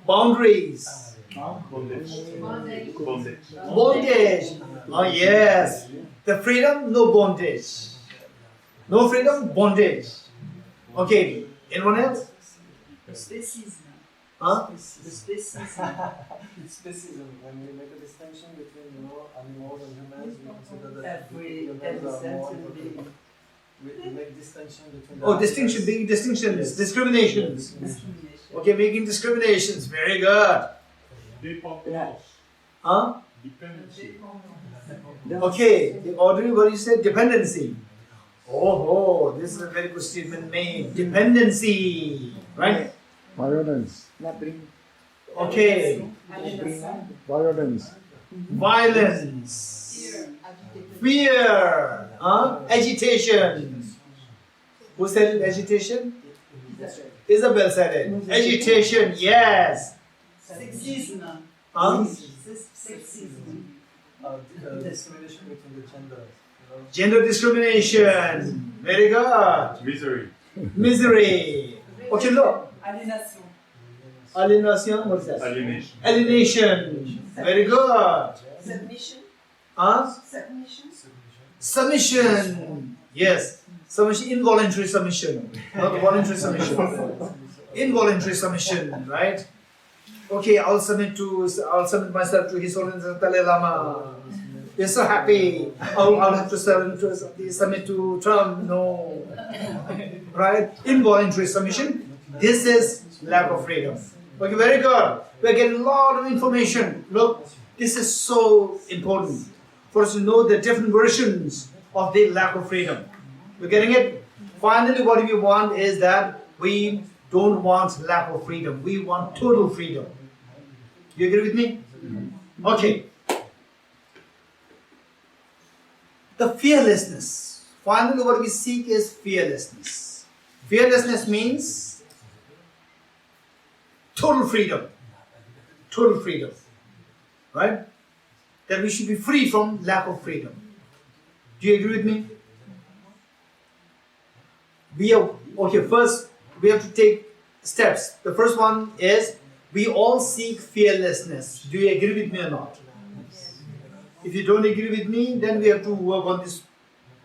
Boundaries. Bondage. Bondage. Oh yes. The freedom, no bondage. No freedom, bondage. Okay. Anyone else? Specism. Huh? The specism. It's speciesism. When we make a distinction between animals and humans, we consider that Every humans are sense more in important. We make distinction between Oh, distinction, being distinctions, discriminations. Okay, making discriminations. Very good. Dépendance. Huh? Dependency. Okay, the ordinary what you said, dependency. Oh, this is a very good statement made. Dependency, right? Violence. La brim. Okay, Violence. violence, fear, agitation. Who said it? Agitation? Isabel said it. Agitation, yes. Sexisme. Huh? Sexism. discrimination between the genders. Gender discrimination. Very good. Misery. Misery. Okay, look. Aliénation. Alienation, what is that? Alienation. Alienation. Very good. Submission. Huh? Submission. Submission. Yes. Submission, involuntary submission. Not voluntary submission. Involuntary submission, right? Okay, I'll submit myself to His Holiness the Dalai Lama. We're so happy. I'll have to submit to Trump. No. Right? Involuntary submission. This is lack of freedom. Okay, very good. We're getting a lot of information. Look, this is so important for us to know the different versions of the lack of freedom. We're getting it? Finally, what we want is that we don't want lack of freedom. We want total freedom. You agree with me? Okay. The fearlessness. Finally, what we seek is fearlessness. Fearlessness means total freedom. Total freedom. Right? That we should be free from lack of freedom. Do you agree with me? First, we have to take steps. The first one is we all seek fearlessness. Do you agree with me or not? If you don't agree with me, then we have to work on this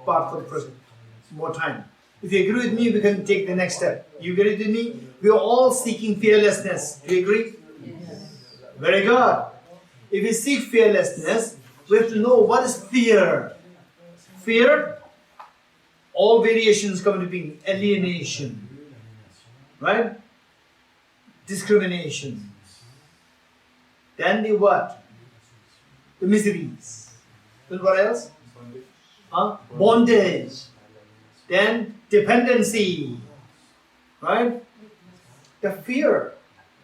part for the present. more time. If you agree with me, we can take the next step. You agree with me? We are all seeking fearlessness. Do you agree? Very good. If we seek fearlessness, we have to know what is fear. Fear, all variations come into being. Alienation, right? Discrimination. Then the what? The miseries. Then what else? Bondage. Then dependency, right? The fear.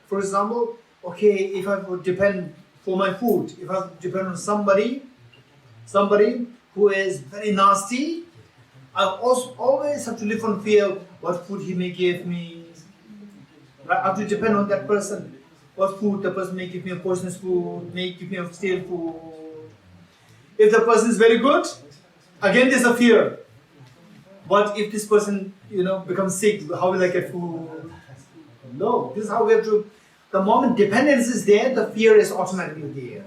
For example, okay, if I would depend for my food, if I depend on somebody who is very nasty, I also always have to live on fear what food he may give me. Right? I have to depend on that person. What food the person may give me, a poisonous food, may give me a stale food. If the person is very good, again there's a fear. What if this person, becomes sick? How will I get food? No, this is how we have to. The moment dependence is there, the fear is automatically there.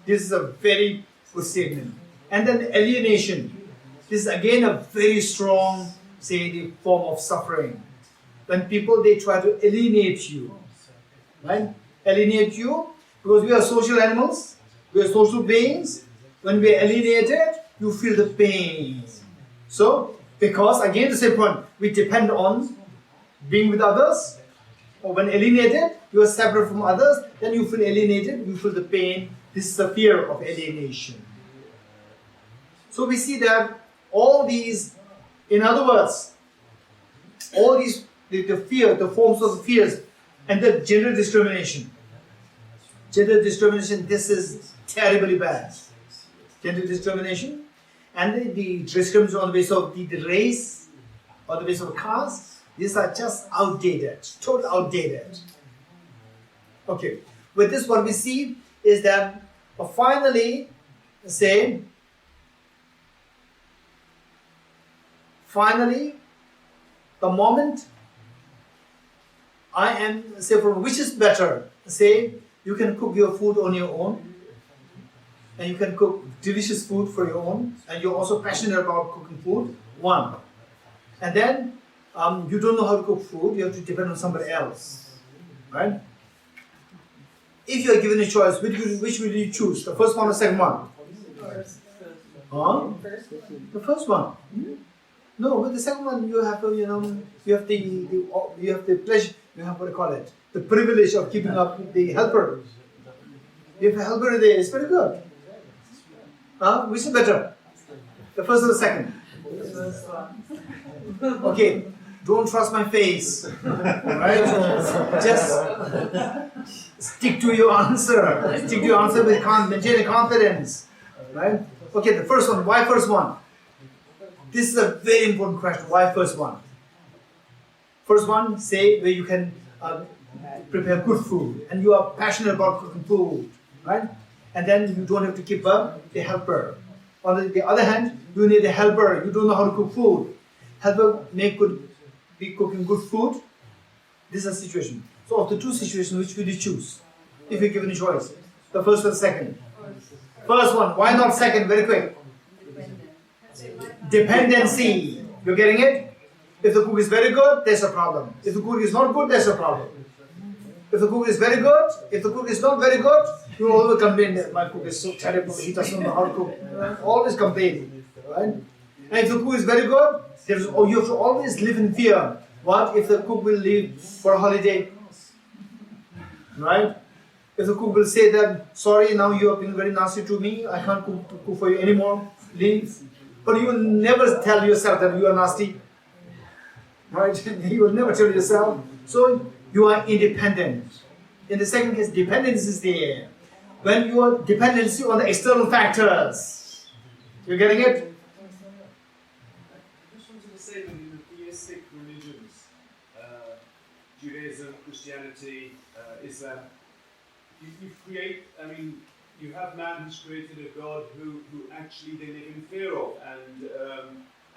This is a very good statement. And then alienation. This is again a very strong, the form of suffering. When people, they try to alienate you. Right? Alienate you, because we are social animals, we are social beings. When we are alienated, you feel the pain. So, because again the same point, we depend on being with others, or when alienated, you are separate from others, then you feel alienated, you feel the pain. This is the fear of alienation. So we see that all these, in other words, all these, the fear, the forms of the fears, and the gender discrimination. Gender discrimination, this is terribly bad. Gender discrimination. And the discrimination on the basis of the race, or the basis of caste, these are just outdated, totally outdated. Okay, with this what we see is that finally, the moment I am, from which is better, you can cook your food on your own, and you can cook delicious food for your own, and you're also passionate about cooking food, one. And then you don't know how to cook food, you have to depend on somebody else, right? If you are given a choice, which will you choose? The first one or second one? The first one. No, with the second one you have to, you have the pleasure, you have what do you call it? The privilege of keeping up the helper. If a helper is there, it's very good. Which is better? The first or the second? The first one. Okay, don't trust my face. Alright? Just stick to your answer. Stick to your answer with maintain confidence. Right? Okay, the first one. Why first one? This is a very important question. Why first one? First one, where you can prepare good food and you are passionate about cooking food, right? And then you don't have to keep up the helper. On the other hand, you need a helper. You don't know how to cook food. Helper be cooking good food. This is a situation. So of the two situations, which will you choose? If you're given a choice, the first or the second? First one. Why not second? Very quick. Dependency. You're getting it? If the cook is very good, there's a problem. If the cook is not good, there's a problem. If the cook is very good, if the cook is not very good, you will always complain that my cook is so terrible, he doesn't know how to cook. Always complain, right? And if the cook is very good, you have to always live in fear. What if the cook will leave for a holiday? Right? If the cook will say that, sorry, now you have been very nasty to me, I can't cook for you anymore, leave. But you will never tell yourself that you are nasty. Right? You will never tell yourself. So you are independent. In the second case, dependence is there. When you are dependency on the external factors. You're getting it? I just wanted to say that in the theistic religions, Judaism, Christianity, Islam, you create, you have man who's created a God who actually they live in fear of,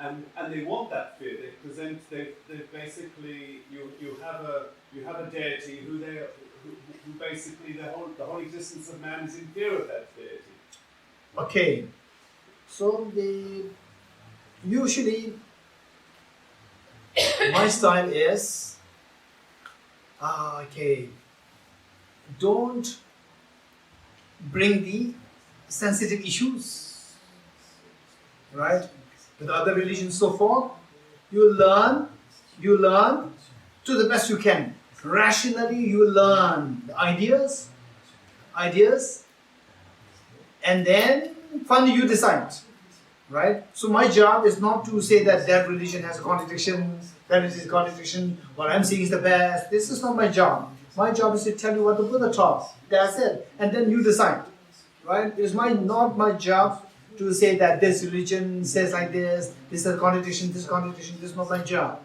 and they want that fear. They basically you have a deity who basically the whole existence of man is in fear of that deity. Okay. So usually my style is, okay, don't bring the sensitive issues, right? With other religions, so forth, you learn to the best you can. Rationally, you learn the ideas, and then finally you decide, right? So my job is not to say that that religion has a contradiction, that religion is a contradiction, what I'm saying is the best. This is not my job. My job is to tell you what the Buddha taught. That's it. And then you decide, right? It's not my job to say that this religion says like this is a contradiction, this is not my job.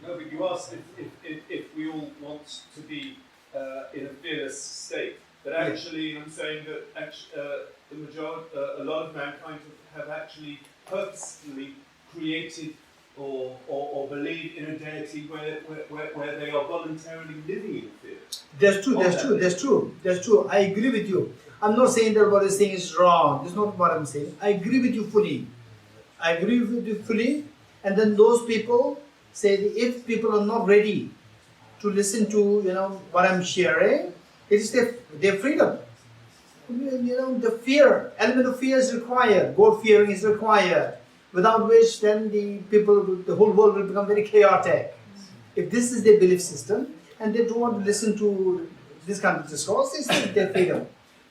No, but you asked if we all want to be in a fearless state. But actually, I'm saying that the majority, a lot of mankind have actually purposefully created or believe in a deity where they are voluntarily living in fear. That's true. I agree with you. I'm not saying that what you're saying is wrong. That's not what I'm saying. I agree with you fully. And then those people say that if people are not ready to listen to what I'm sharing, it is their freedom. The element of fear is required. God fearing is required. Without which, then the whole world will become very chaotic. If this is their belief system, and they don't want to listen to this kind of discourse, it's their freedom.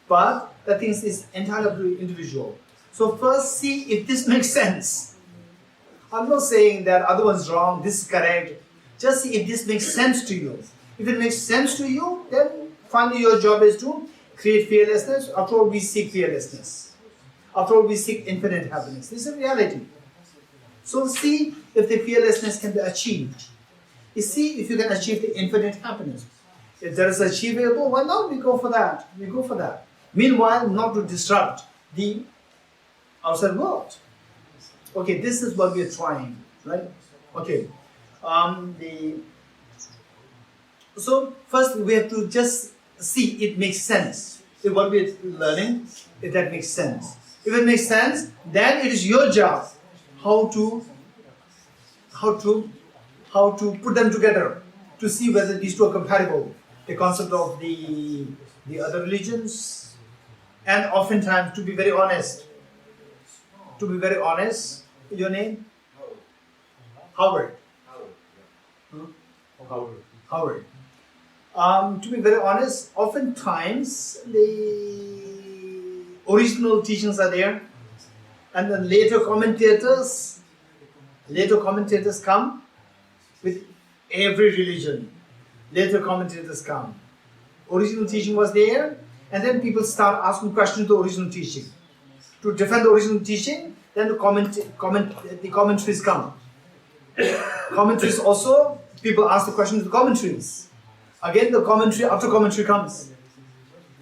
But the thing is entirely individual. So first, see if this makes sense. I'm not saying that other one's wrong, this is correct. Just see if this makes sense to you. If it makes sense to you, then finally your job is to create fearlessness. After all, we seek fearlessness. After all, we seek infinite happiness. This is a reality. So see if the fearlessness can be achieved. You see if you can achieve the infinite happiness. If that is achievable, why not? We go for that. Meanwhile, not to disrupt the outside world. Okay, this is what we are trying, right? Okay. So first we have to just see it makes sense. If what we are learning, if that makes sense. If it makes sense, then it is your job how to put them together to see whether these two are compatible. The concept of the other religions, and oftentimes, to be very honest, your name? Howard. Howard. To be very honest, oftentimes the original teachings are there, and then later commentators come with every religion. Later commentators come. Original teaching was there, and then people start asking questions to the original teaching. To defend the original teaching, then the commentaries come. Commentaries also, people ask the question to the commentaries. Again, the commentary after commentary comes.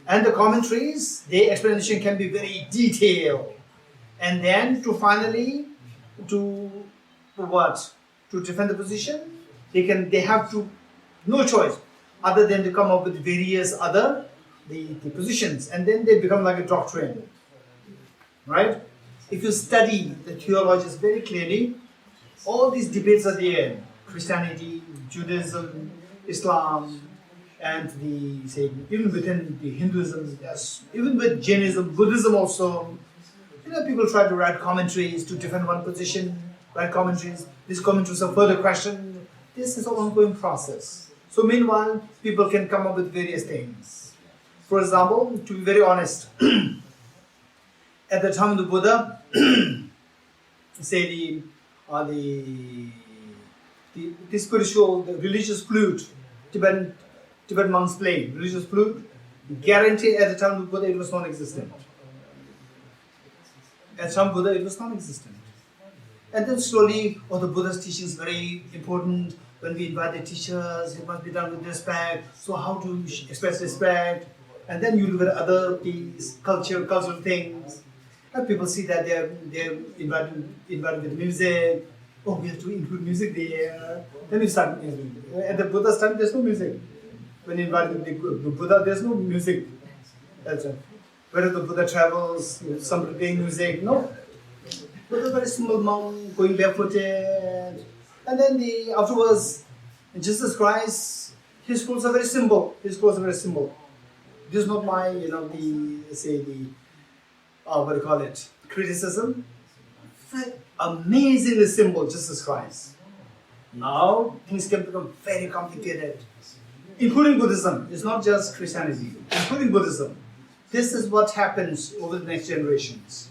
And the commentaries, their explanation can be very detailed. And then to finally, to defend the position, they have to, no choice, other than to come up with various other the positions. And then they become like a doctrine. Right? If you study the theologies very clearly, all these debates are there. Christianity, Judaism, Islam, and even within the Hinduism, yes, even with Jainism, Buddhism also, people try to write commentaries to defend one position, write commentaries. These commentaries are further questioned. This is an ongoing process. So meanwhile, people can come up with various things. For example, to be very honest, at the time of the Buddha, the spiritual, the religious flute, Tibetan monks playing religious flute, guarantee at the time of the Buddha it was non-existent. At the time of Buddha it was non-existent. And then slowly, the Buddha's teaching is very important. When we invite the teachers, it must be done with respect. So how to express respect? And then you look at other things, cultural things. And people see that they're invited with music. Oh, we have to include music there. Then we start music. At the Buddha's time, there's no music. When you invite the Buddha, there's no music. That's it. Whereas the Buddha travels, somebody playing music, no. Buddha, very simple monk, going barefooted. And then afterwards, Jesus Christ, his clothes are very simple. His clothes are very simple. This is not my, what do you call it, criticism. Amazingly simple, Jesus Christ. Now, things can become very complicated. Including Buddhism. It's not just Christianity. Including Buddhism. This is what happens over the next generations.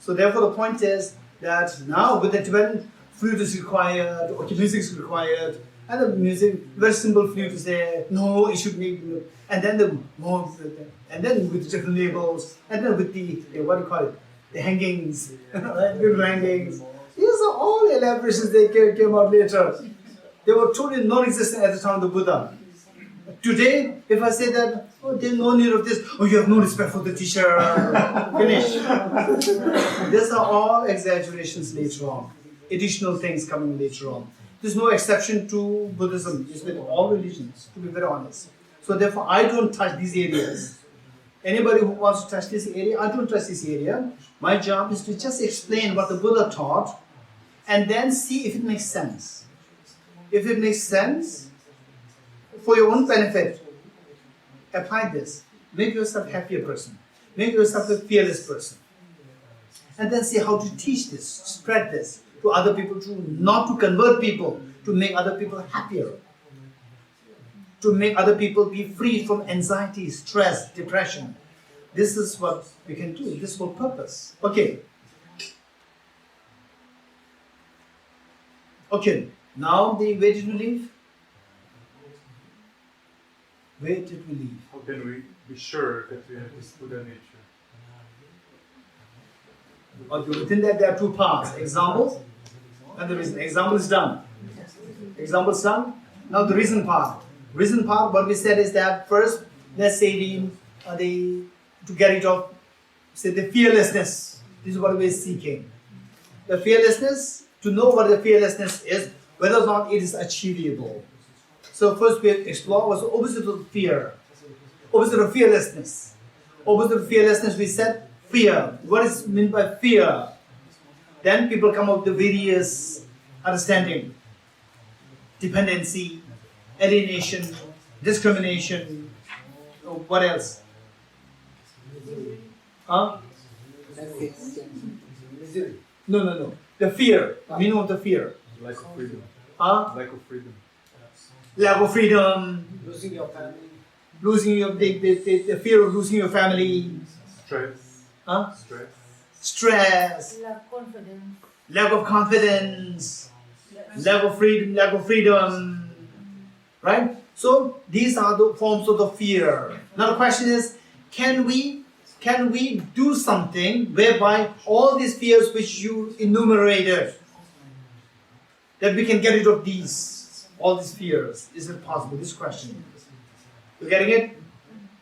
So therefore the point is that now with the Tibetan, flute is required, okay, music is required, and the music, very simple flute is there, no, it should be, and then and then with the different labels, and then with the what do you call it, the hangings, beautiful hangings. These are all elaborations that came out later. They were totally non-existent at the time of the Buddha. Today, if I say that, oh, there's no need of this, oh, you have no respect for the teacher, finish. These are all exaggerations later on, additional things coming later on. There's no exception to Buddhism, it's with all religions, to be very honest. So therefore, I don't touch these areas. Anybody who wants to touch this area, I don't touch this area. My job is to just explain what the Buddha taught and then see if it makes sense. If it makes sense, for your own benefit, apply this. Make yourself a happier person. Make yourself a fearless person. And then see how to teach this, spread this to other people, not to convert people, to make other people happier. To make other people be free from anxiety, stress, depression. This is what we can do, this whole purpose. Okay. Okay, now where did we leave? Where did we leave? How can we be sure that we have this Buddha nature? Okay, within that there are two parts, example and the reason. Example is done. Example is done. Now the reason part. Reason part, what we said is that first, let's say to get rid of, say, the fearlessness. This is what we're seeking. The fearlessness, to know what the fearlessness is, whether or not it is achievable. So first we explore what's the opposite of fear. Opposite of fearlessness. Opposite of fearlessness, we said fear. What is meant by fear? Then people come up with various understanding. Dependency, alienation, discrimination, what else? Huh? No. The fear, meaning of the fear. Lack of freedom. Huh? Lack of freedom. Lack of freedom. Losing your family. Losing your, the fear of losing your family. Stress. Huh? Stress. Stress. Lack confidence. Lack of confidence. Lack of freedom. Right? So these are the forms of the fear. Now the question is, can we do something whereby all these fears which you enumerated, that we can get rid of these, all these fears? Is it possible? This question. You getting it?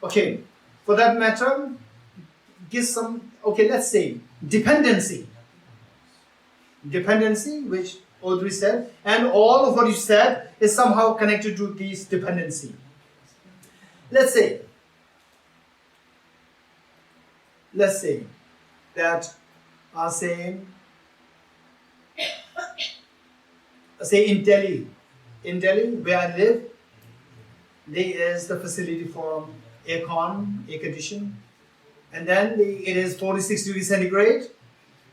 Okay. For that matter, give some, okay, let's say dependency. Dependency, which Audrey said, and all of what you said is somehow connected to this dependency. Let's say that say in Delhi where I live, there is the facility for air condition, and then it is 46 degrees centigrade,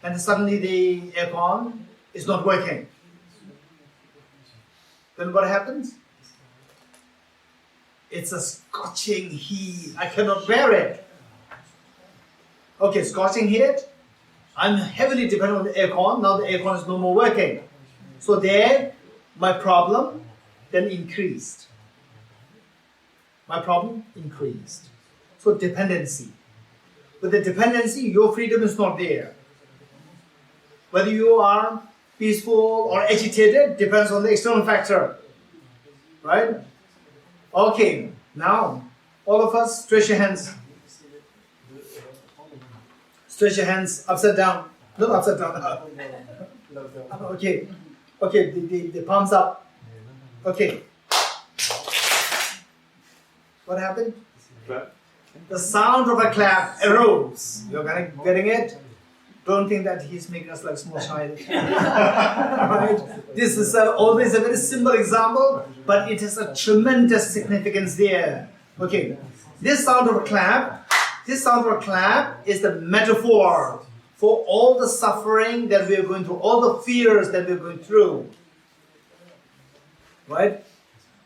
and suddenly the aircon is not working. Then what happens? It's a scorching heat. I cannot bear it. Okay, scorching heat. I'm heavily dependent on the aircon. Now the aircon is no more working. So there, my problem then increased. My problem increased. So dependency. With the dependency, your freedom is not there. Whether you are peaceful or agitated depends on the external factor. Right? Okay, now all of us stretch your hands. Stretch your hands upside down. Not upside down. Okay. Okay, the palms up. Okay. What happened? Clap. The sound of a clap arose. You're getting it? Don't think that he's making us like small child. Right? This is always a very simple example, but it has a tremendous significance there. Okay, this sound of a clap is the metaphor for all the suffering that we are going through, all the fears that we are going through. Right?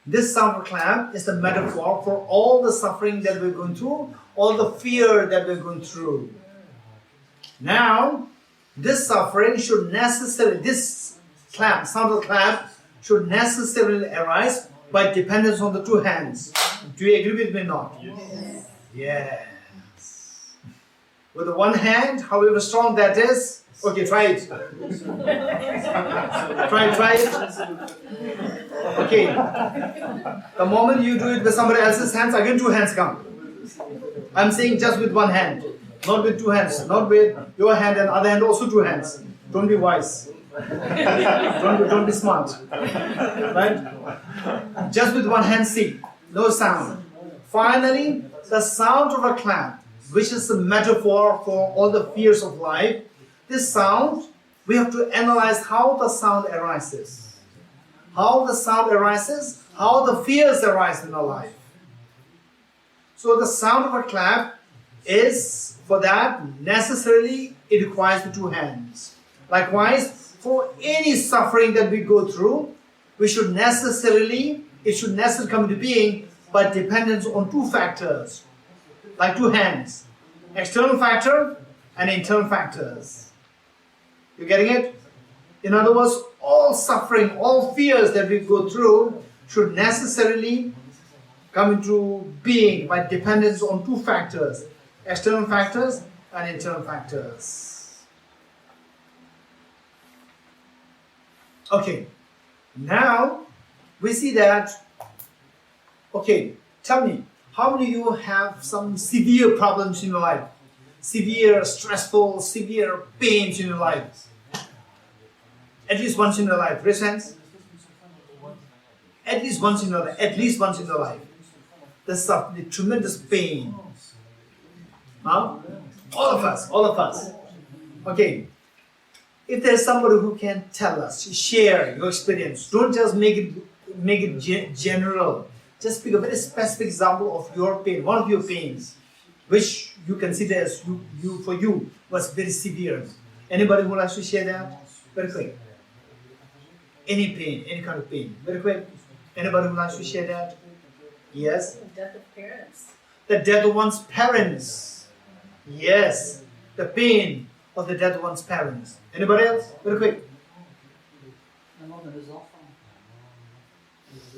This sound of a clap is the metaphor for all the suffering that we're going through, all the fear that we're going through. Now, this suffering should necessarily, this clap, sound of the clap, should necessarily arise by dependence on the two hands. Do you agree with me or not? Yes. Yes. With the one hand, however strong that is, okay, try it. Try it. Okay. The moment you do it with somebody else's hands, again two hands come. I'm saying just with one hand, not with two hands, not with your hand and other hand also two hands. Don't be wise. Don't be smart. Right? Just with one hand, see. No sound. Finally, the sound of a clap, which is a metaphor for all the fears of life. This sound, we have to analyze how the sound arises. How the sound arises, how the fears arise in our life. So the sound of a clap is, for that, necessarily, it requires the two hands. Likewise, for any suffering that we go through, it should necessarily come into being by dependence on two factors, like two hands, external factor and internal factors. You getting it? In other words, all suffering, all fears that we go through should necessarily come into being by dependence on two factors, external factors and internal factors. Okay, now we see that, okay, tell me, how many of you have some severe problems in your life? Severe, stressful, severe pains in your life? At least once in your life. Raise hands. At least once in your life. At least once in your life. The tremendous pain. Huh? All of us. Okay. If there's somebody who can tell us, share your experience, don't just make it general. Just pick a very specific example of your pain, one of your pains, which you consider as for you was very severe. Anybody who likes to share that? Very quick. Any pain, any kind of pain. Very quick. Anybody who likes to share that? Yes? The death of parents. The death of one's parents. Yes. The pain of the death of one's parents. Anybody else? Very quick. The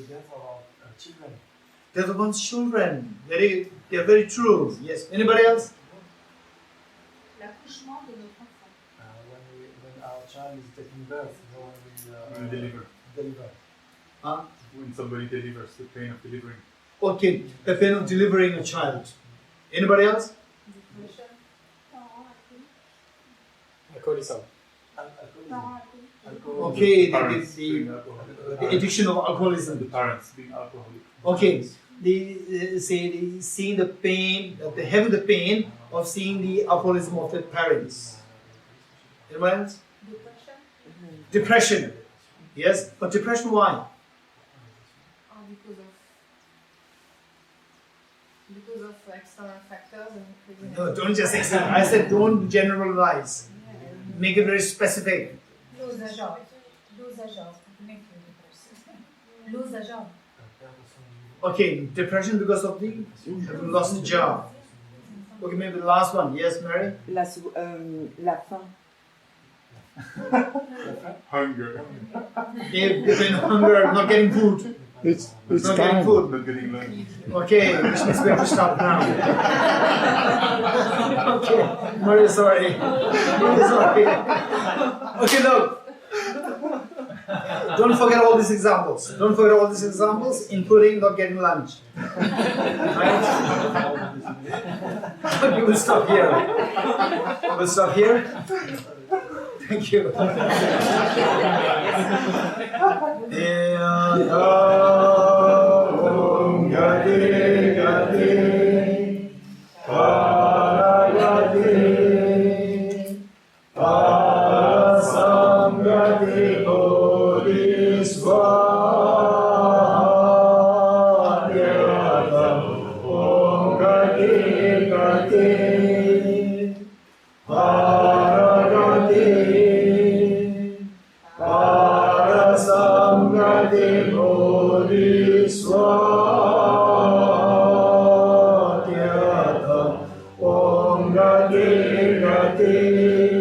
death of our children. Death of one's children. They are very true. Yes. Anybody else? L'accouchement de notre enfant. When our child is taking birth, when we deliver. Huh? When somebody delivers, the pain of delivering. Okay. The pain of delivering a child. Anybody else? Alcoholism. Okay. Parents The being alcoholic. the addiction of alcoholism. The parents being alcoholic. Okay, seeing the pain, having the pain of seeing the alcoholism of the parents. Anyone else? Depression. Yes, but depression why? Because of external factors and No, don't just accept. I said don't generalize. Make it very specific. Lose a job. Okay, depression because of the having lost a job. Okay, maybe the last one. Yes, Mary? La faim. Hunger. They've been hunger, not getting food. It's Not getting time. food. Not getting lunch. Okay, which means we have to stop now. Okay, very sorry. Very sorry. Okay, look. Don't forget all these examples. Don't forget all these examples, including not getting lunch. Right? Okay, we'll stop here. We'll stop here. Thank you. Parasamgati Bodhiswatyata Om Gati Gati